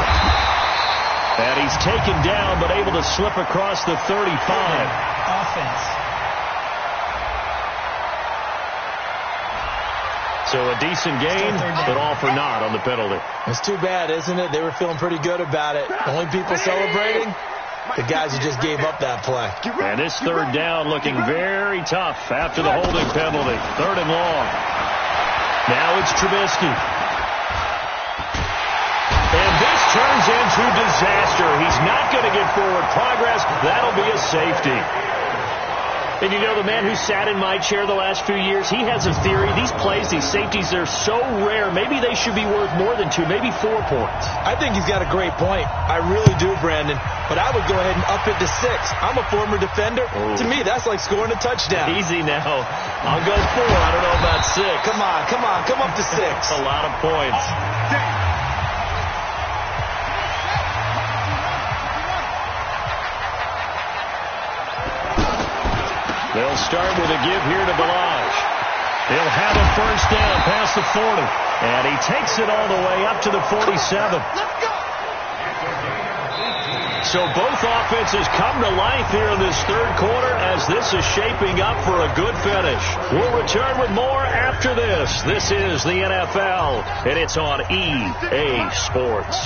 And he's taken down but able to slip across the 35. Offense. So a decent gain, but all for naught on the penalty. It's too bad, isn't it? They were feeling pretty good about it. Only people celebrating, the guys who just gave up that play. And this 3rd down looking very tough after the holding penalty. 3rd and long. Now it's Trubisky. And this turns into disaster. He's not going to get forward progress. That'll be a safety. And you know, the man who sat in my chair the last few years, he has a theory. These plays, these safeties, they're so rare. Maybe they should be worth more than 2, maybe 4 points. I think he's got a great point. I really do, Brandon. But I would go ahead and up it to 6. I'm a former defender. Ooh. To me, that's like scoring a touchdown. Easy now. I'll go 4. I don't know about 6. Come on. Come up to 6. That's a lot of points. They'll start with a give here to Balaj. He'll have a first down past the 40. And he takes it all the way up to the 47. So both offenses come to life here in this 3rd quarter as this is shaping up for a good finish. We'll return with more after this. This is the NFL, and it's on EA Sports.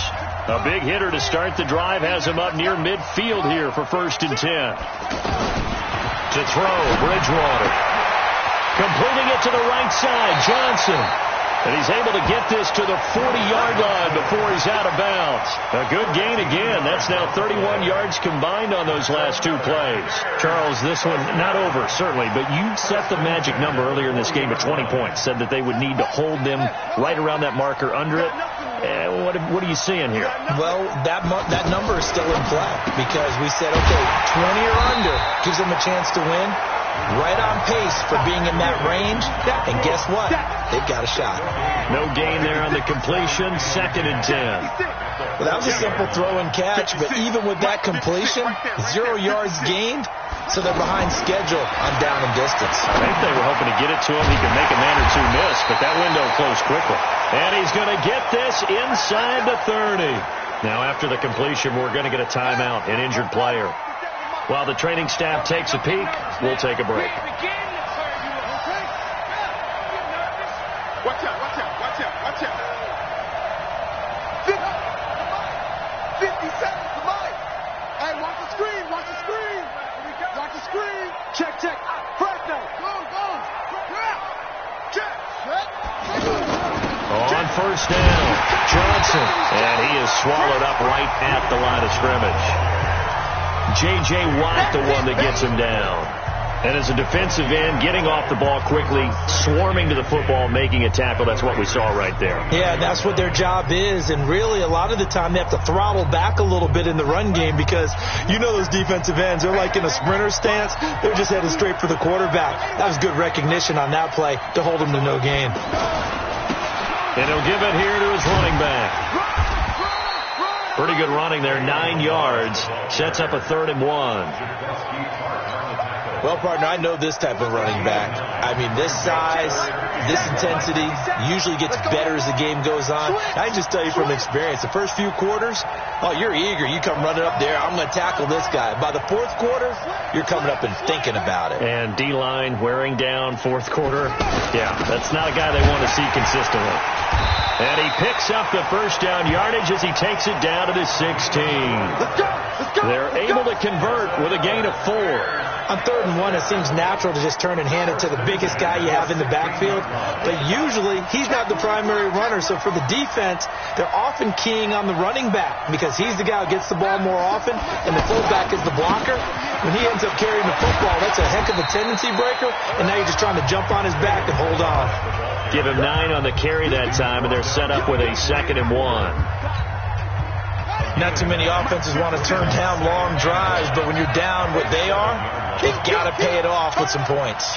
A big hitter to start the drive has him up near midfield here for 1st and 10. To throw, Bridgewater. Completing it to the right side, Johnson. And he's able to get this to the 40-yard line before he's out of bounds. A good gain again. That's now 31 yards combined on those last 2 plays. Charles, this one not over, certainly, but you set the magic number earlier in this game at 20 points. Said that they would need to hold them right around that marker under it. What are you seeing here? Well, that number is still in play because we said, okay, 20 or under gives them a chance to win. Right on pace for being in that range. And guess what? They've got a shot. No gain there on the completion. 2nd and 10. Well, that was a simple throw and catch, but even with that completion, 0 yards gained, so they're behind schedule on down and distance. I think they were hoping to get it to him. He could make a man or two miss, but that window closed quickly. And he's going to get this inside the 30. Now, after the completion, we're going to get a timeout, an injured player. While the training staff takes a peek, we'll take a break. Watch out, watch out, watch out, watch out. 50 seconds to Mike. Hey, watch the screen, watch the screen. Watch the screen. Check, check. Fresno. Go, go. Check. On first down, Johnson. And he is swallowed up right at the line of scrimmage. J.J. Watt, the one that gets him down. And as a defensive end, getting off the ball quickly, swarming to the football, making a tackle. That's what we saw right there. Yeah, that's what their job is. And really, a lot of the time, they have to throttle back a little bit in the run game because you know those defensive ends, they're like in a sprinter stance. They're just headed straight for the quarterback. That was good recognition on that play to hold him to no gain. And he'll give it here to his running back. Pretty good running there, 9 yards. Sets up a 3rd and 1. Well, partner, I know this type of running back. I mean, this size, this intensity usually gets better as the game goes on. I can just tell you from experience, the first few quarters, oh, you're eager. You come running up there, I'm going to tackle this guy. By the 4th quarter, you're coming up and thinking about it. And D-line wearing down 4th quarter. Yeah, that's not a guy they want to see consistently. And he picks up the first down yardage as he takes it down to the 16. They're able to convert with a gain of 4. On 3rd and 1, it seems natural to just turn and hand it to the biggest guy you have in the backfield. But usually, he's not the primary runner. So for the defense, they're often keying on the running back because he's the guy who gets the ball more often, and the fullback is the blocker. When he ends up carrying the football, that's a heck of a tendency breaker, and now you're just trying to jump on his back and hold on. Give him 9 on the carry that time, and they're set up with a 2nd and 1. Not too many offenses want to turn down long drives, but when you're down what they are, they've got to pay it off with some points.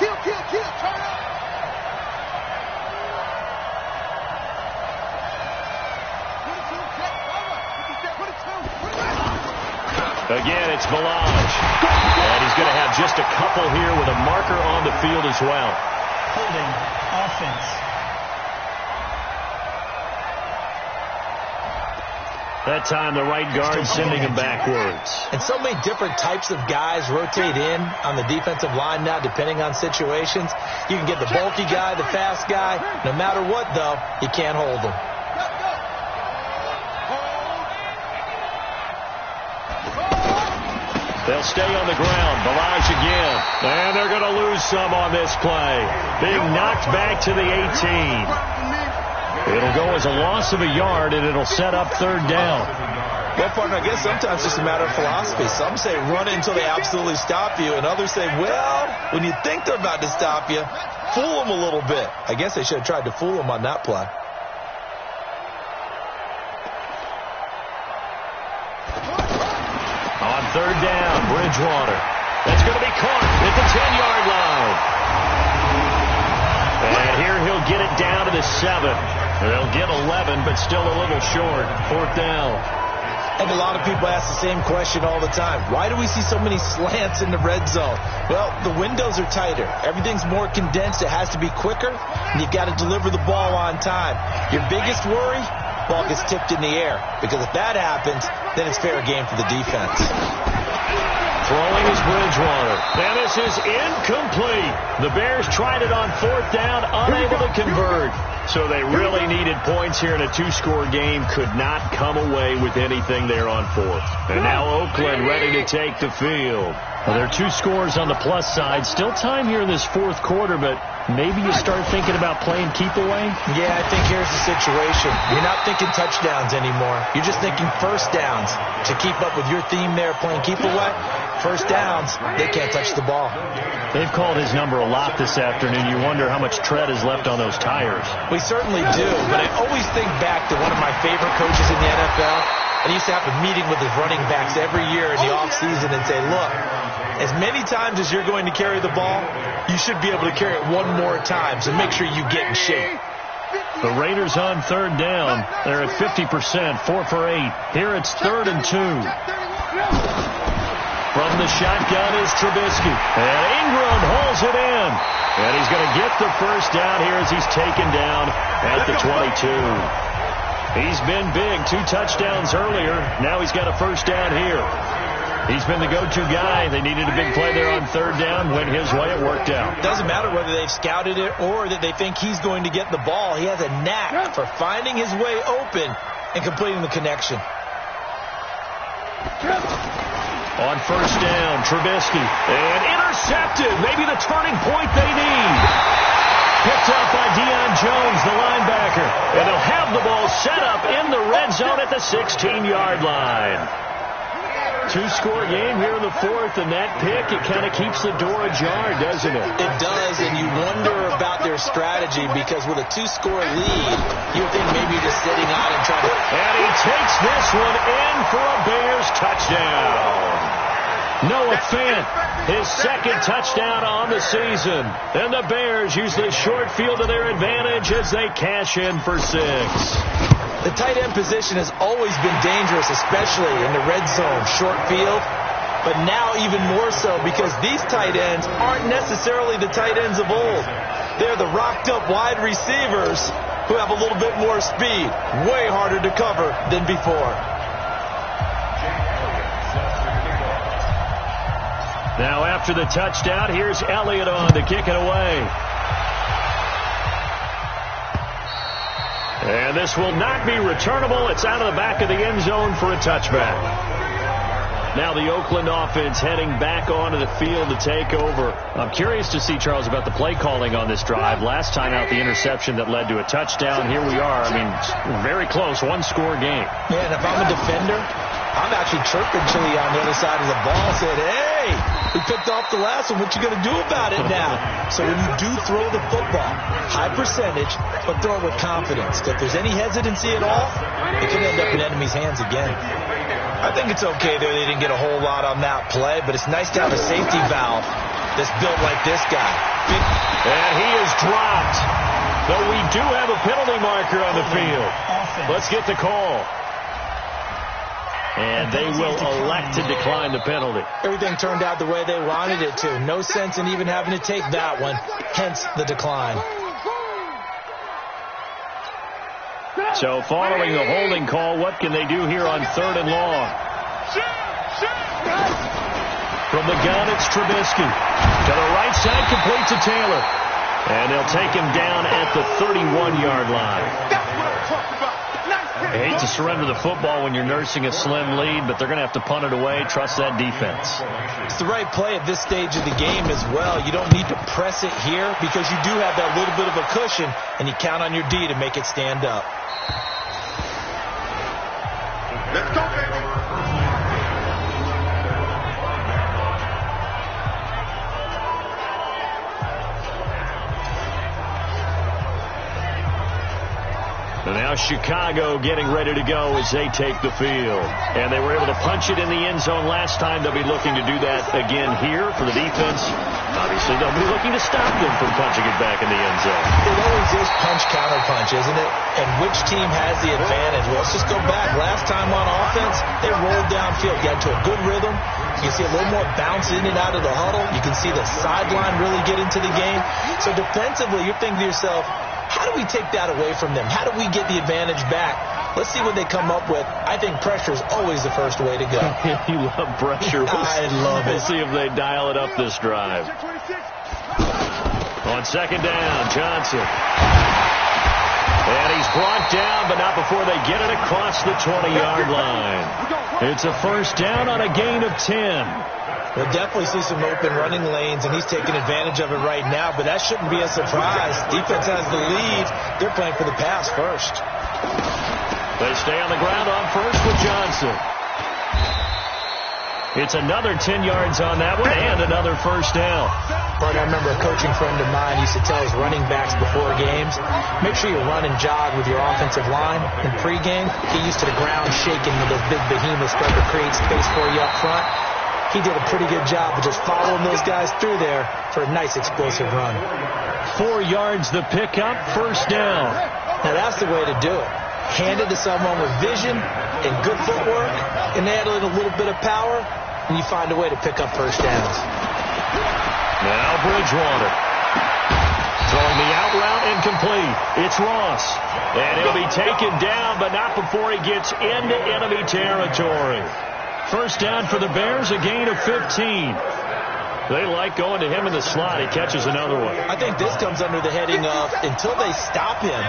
Again, it's Melange. And he's going to have just a couple here with a marker on the field as well. Holding offense. That time, the right guard sending him backwards. And so many different types of guys rotate in on the defensive line now, depending on situations. You can get the bulky guy, the fast guy. No matter what, though, you can't hold them. They'll stay on the ground. Melange again. And they're going to lose some on this play. Being knocked back to the 18. It'll go as a loss of a yard, and it'll set up 3rd down. Well, partner, I guess sometimes it's just a matter of philosophy. Some say run it until they absolutely stop you, and others say, well, when you think they're about to stop you, fool them a little bit. I guess they should have tried to fool them on that play. On 3rd down, Bridgewater. That's going to be caught at the 10-yard line. And here he'll get it down to the 7. They'll get 11, but still a little short. 4th down. And a lot of people ask the same question all the time. Why do we see so many slants in the red zone? Well, the windows are tighter. Everything's more condensed. It has to be quicker, and you've got to deliver the ball on time. Your biggest worry? Ball gets tipped in the air. Because if that happens, then it's fair game for the defense. Throwing is Bridgewater. And this is incomplete. The Bears tried it on 4th down, unable to convert. So they really needed points here in a 2-score game. Could not come away with anything there on 4th. And now Oakland ready to take the field. Well, there are 2 scores on the plus side. Still time here in this 4th quarter, but maybe you start thinking about playing keep away? Yeah, I think here's the situation. You're not thinking touchdowns anymore. You're just thinking first downs. To keep up with your theme there, playing keep away, first downs, they can't touch the ball. They've called his number a lot this afternoon. You wonder how much tread is left on those tires. We certainly do, but I always think back to one of my favorite coaches in the NFL, And he used to have a meeting with his running backs every year in the offseason and say, look, as many times as you're going to carry the ball, you should be able to carry it one more time, so make sure you get in shape. The Raiders on third down. They're at 50%, 4 for 8. Here it's 3rd and 2. From the shotgun is Trubisky. And Ingram holds it in. And he's going to get the first down here as he's taken down at the 22. He's been big. 2 touchdowns earlier. Now he's got a first down here. He's been the go-to guy. They needed a big play there on third down. Went his way. It worked out. Doesn't matter whether they've scouted it or that they think he's going to get the ball. He has a knack for finding his way open and completing the connection. On first down, Trubisky. And intercepted. Maybe the turning point they need. Picked up by Deion Jones, the linebacker. And they'll have the ball set up in the red zone at the 16-yard line. 2-score game here in the 4th, and that pick, it kind of keeps the door ajar, doesn't it? It does, and you wonder about their strategy because with a 2-score lead, you would think maybe you're just sitting out and trying to... And he takes this one in for a Bears touchdown. Noah Fant, his 2nd touchdown on the season. And the Bears use the short field to their advantage as they cash in for 6. The tight end position has always been dangerous, especially in the red zone, short field. But now even more so because these tight ends aren't necessarily the tight ends of old. They're the rocked-up wide receivers who have a little bit more speed. Way harder to cover than before. Now after the touchdown, here's Elliott on to kick it away. And this will not be returnable. It's out of the back of the end zone for a touchback. Now the Oakland offense heading back onto the field to take over. I'm curious to see, Charles, about the play calling on this drive. Last time out, the interception that led to a touchdown. Here we are. I mean, very close, 1-score game. Yeah, and if I'm a defender, I'm actually chirping Chili on the other side of the ball and said, hey, we picked off the last one. What you going to do about it now? So when you do throw the football, high percentage, but throw it with confidence. If there's any hesitancy at all, it could end up in enemy's hands again. I think it's okay there. They didn't get a whole lot on that play, but it's nice to have a safety valve that's built like this guy. And he is dropped. Though we do have a penalty marker on the field. Let's get the call. And they will elect to decline the penalty. Everything turned out the way they wanted it to. No sense in even having to take that one. Hence the decline. So following the holding call, what can they do here on 3rd and long? From the gun, it's Trubisky. To the right side, complete to Taylor. And they'll take him down at the 31-yard line. I hate to surrender the football when you're nursing a slim lead, but they're going to have to punt it away. Trust that defense. It's the right play at this stage of the game as well. You don't need to press it here because you do have that little bit of a cushion, and you count on your D to make it stand up. Let's go, baby. And now Chicago getting ready to go as they take the field. And they were able to punch it in the end zone last time. They'll be looking to do that again here for the defense. Obviously, they'll be looking to stop them from punching it back in the end zone. It always is punch-counter-punch, isn't it? And which team has the advantage? Well, let's just go back. Last time on offense, they rolled downfield. Got to a good rhythm. You can see a little more bounce in and out of the huddle. You can see the sideline really get into the game. So defensively, you're thinking to yourself, how do we take that away from them? How do we get the advantage back? Let's see what they come up with. I think pressure is always the first way to go. You love pressure. I love it. We'll see if they dial it up this drive. On 2nd down, Johnson. And he's brought down, but not before they get it across the 20-yard line. It's a first down on a gain of 10. We'll definitely see some open running lanes, and he's taking advantage of it right now, but that shouldn't be a surprise. Defense has the lead. They're playing for the pass first. They stay on the ground on first with Johnson. It's another 10 yards on that one and another first down. Bart, I remember a coaching friend of mine used to tell his running backs before games, make sure you run and jog with your offensive line. In pregame, get used to the ground shaking with those big behemoths start to create space for you up front. He did a pretty good job of just following those guys through there for a nice explosive run. 4 yards the pickup, first down. Now that's the way to do it. Hand it to someone with vision and good footwork, and add a little bit of power, and you find a way to pick up first downs. Now Bridgewater. Throwing the out route incomplete. It's Ross. And he'll be taken down, but not before he gets into enemy territory. First down for the Bears, a gain of 15. They like going to him in the slot. He catches another one. I think this comes under the heading of until they stop him,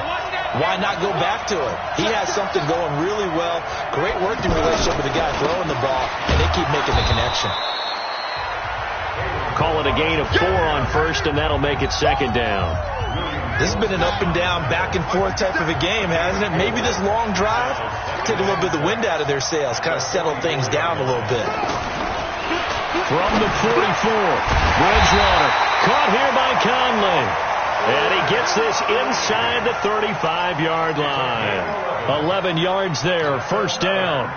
why not go back to it? He has something going really well. Great working relationship with the guy throwing the ball, and they keep making the connection. Call it a gain of 4 on first, and that'll make it second down. This has been an up and down, back and forth type of a game, hasn't it? Maybe this long drive take a little bit of the wind out of their sails, kind of settle things down a little bit. From the 44, Bridgewater caught here by Conley. And he gets this inside the 35-yard line. 11 yards there, first down.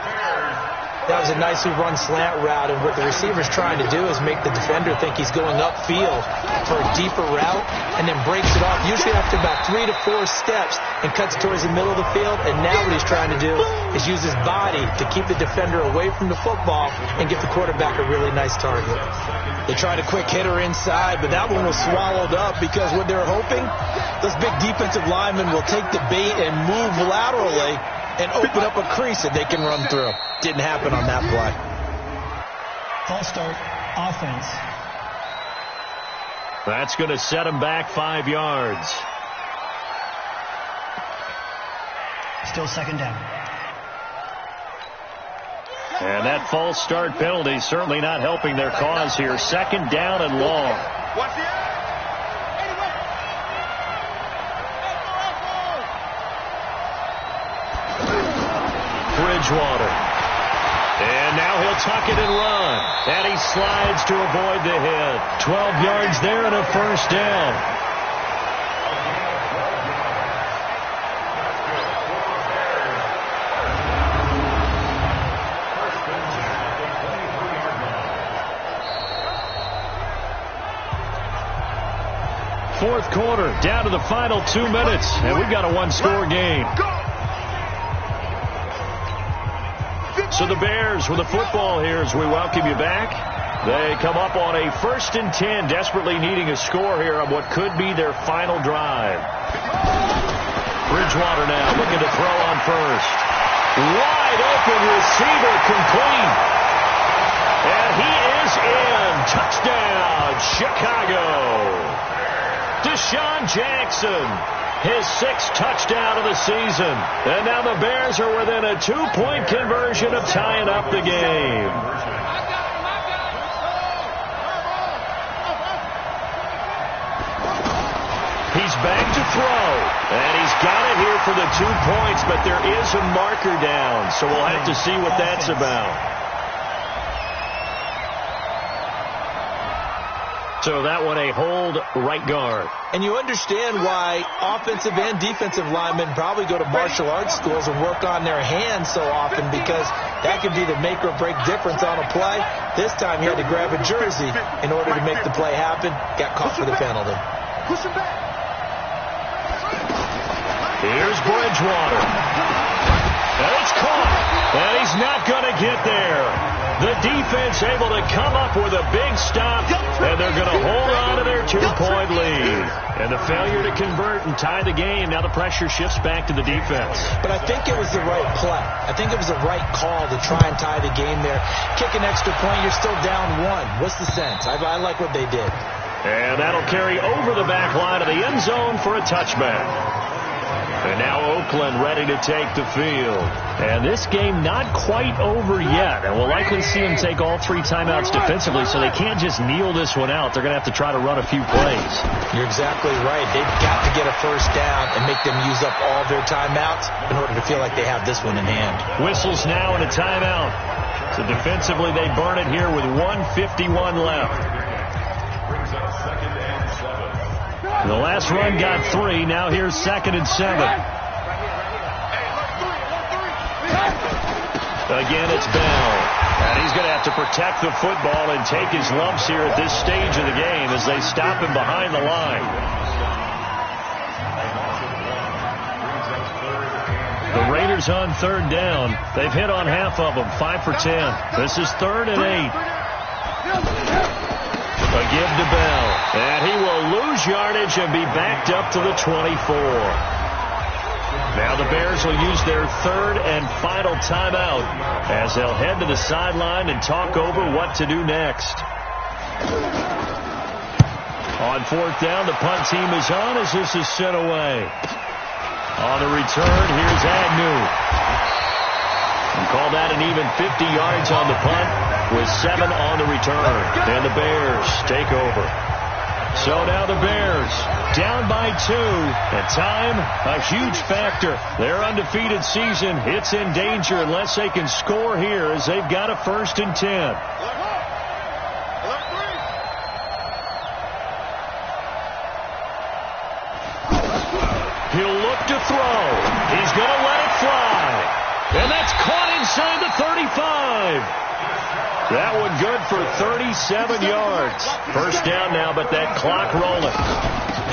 That was a nicely run slant route, and what the receiver's trying to do is make the defender think he's going upfield for a deeper route and then breaks it off, usually after about 3 to 4 steps, and cuts towards the middle of the field. And now what he's trying to do is use his body to keep the defender away from the football and give the quarterback a really nice target. They tried a quick hitter inside, but that one was swallowed up because what they're hoping, those big defensive linemen will take the bait and move laterally and open up a crease that they can run through. Didn't happen on that play. False start, offense. That's going to set him back 5 yards. Still second down. And that false start penalty certainly not helping their cause here. Second down and long. Bridgewater. And now he'll tuck it and run. And he slides to avoid the hit. 12 yards there and a first down. Fourth quarter, down to the final 2 minutes, and we've got a one-score game. So the Bears with the football here as we welcome you back. They come up on a 1st and 10, desperately needing a score here on what could be their final drive. Bridgewater now looking to throw on first. Wide open receiver complete. And he is in. Touchdown, Chicago. Deshaun Jackson, his 6th touchdown of the season. And now the Bears are within a 2-point conversion of tying up the game. He's back to throw. And he's got it here for the 2 points, but there is a marker down. So we'll have to see what that's about. So that one a hold right guard. And you understand why offensive and defensive linemen probably go to martial arts schools and work on their hands so often, because that could be the make or break difference on a play. This time he had to grab a jersey in order to make the play happen. Got caught for the penalty. Here's Bridgewater. And it's caught. And he's not going to get there. The defense able to come up with a big stop, and they're going to hold on to their 2-point lead. And the failure to convert and tie the game, now the pressure shifts back to the defense. But I think it was the right play. I think it was the right call to try and tie the game there. Kick an extra point, you're still down 1. What's the sense? I like what they did. And that'll carry over the back line of the end zone for a touchback. And now Oakland ready to take the field. And this game not quite over yet. And we'll likely see them take all 3 timeouts defensively, so they can't just kneel this one out. They're going to have to try to run a few plays. You're exactly right. They've got to get a first down and make them use up all their timeouts in order to feel like they have this one in hand. Whistles now and a timeout. So defensively, they burn it here with 1:51 left. The last run got 3. Now here's 2nd and 7. Again, it's Bell. And he's going to have to protect the football and take his lumps here at this stage of the game as they stop him behind the line. The Raiders on 3rd down. They've hit on half of them, 5 for 10. This is 3rd and 8. A give to Bell. And he will lose yardage and be backed up to the 24. Now the Bears will use their 3rd and final timeout as they'll head to the sideline and talk over what to do next. On 4th down, the punt team is on as this is sent away. On the return, here's Agnew. And call that an even 50 yards on the punt with 7 on the return. And the Bears take over. So now the Bears down by 2. And time, a huge factor. Their undefeated season, it's in danger unless they can score here as they've got a 1st and 10. He'll look to throw. He's going to let it fly. And that's caught inside the 35. That one good for 37 yards. 1st down now, but that clock rolling.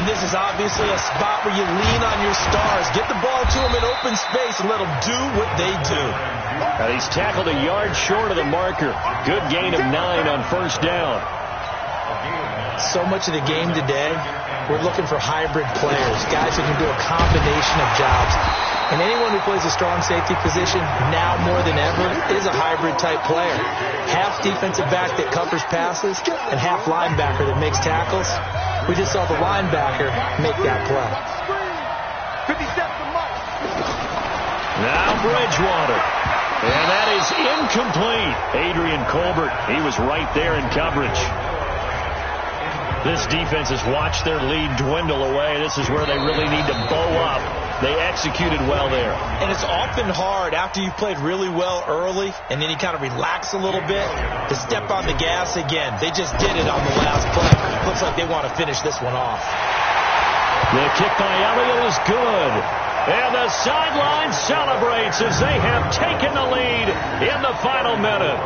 And this is obviously a spot where you lean on your stars. Get the ball to them in open space and let them do what they do. And he's tackled a yard short of the marker. Good gain of 9 on 1st down. So much of the game today, we're looking for hybrid players, guys who can do a combination of jobs. And anyone who plays a strong safety position, now more than ever, is a hybrid-type player. Half defensive back that covers passes and half linebacker that makes tackles. We just saw the linebacker make that play. Now Bridgewater. And that is incomplete. Adrian Colbert, he was right there in coverage. This defense has watched their lead dwindle away. This is where they really need to bow up. They executed well there. And it's often hard after you've played really well early and then you kind of relax a little bit to step on the gas again. They just did it on the last play. Looks like they want to finish this one off. The kick by Elliott is good. And the sideline celebrates as they have taken the lead in the final minute.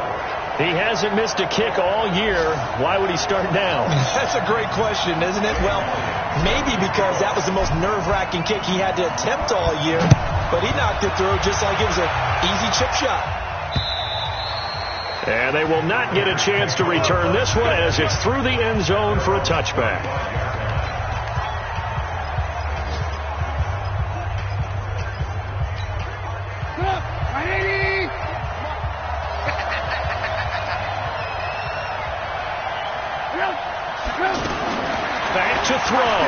He hasn't missed a kick all year. Why would he start now? That's a great question, isn't it? Well, maybe because that was the most nerve-wracking kick he had to attempt all year, but he knocked it through just like it was an easy chip shot. And they will not get a chance to return this one as it's through the end zone for a touchback. Back to throw.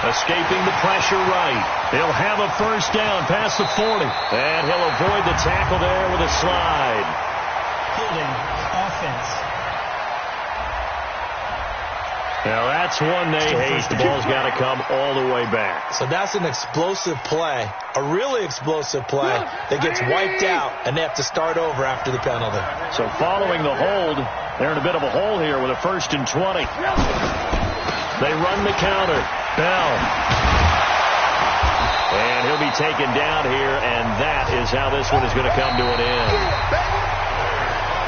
Escaping the pressure right. He'll have a 1st down past the 40. And he'll avoid the tackle there with a slide. Holding offense. Now that's one they hate. The ball's got to come all the way back. So that's an explosive play, a really explosive play that gets wiped out, and they have to start over after the penalty. So following the hold, they're in a bit of a hole here with a 1st and 20. They run the counter. Bell. And he'll be taken down here, and that is how this one is going to come to an end.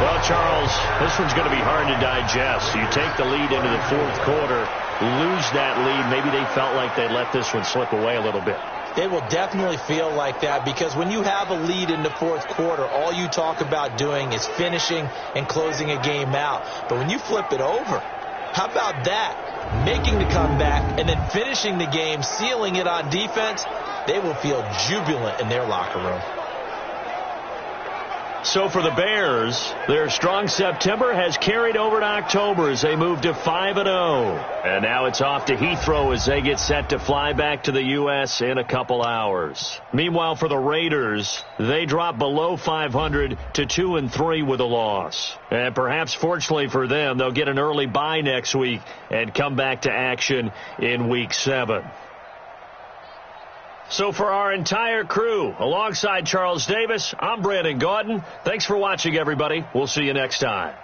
Well, Charles, this one's going to be hard to digest. You take the lead into the 4th quarter, lose that lead. Maybe they felt like they let this one slip away a little bit. They will definitely feel like that because when you have a lead in the 4th quarter, all you talk about doing is finishing and closing a game out. But when you flip it over, how about that? Making the comeback and then finishing the game, sealing it on defense, they will feel jubilant in their locker room. So for the Bears, their strong September has carried over to October as they move to 5-0. And now it's off to Heathrow as they get set to fly back to the U.S. in a couple hours. Meanwhile, for the Raiders, they drop below 500 to 2-3 with a loss. And perhaps fortunately for them, they'll get an early bye next week and come back to action in Week 7. So for our entire crew, alongside Charles Davis, I'm Brandon Gaudin. Thanks for watching, everybody. We'll see you next time.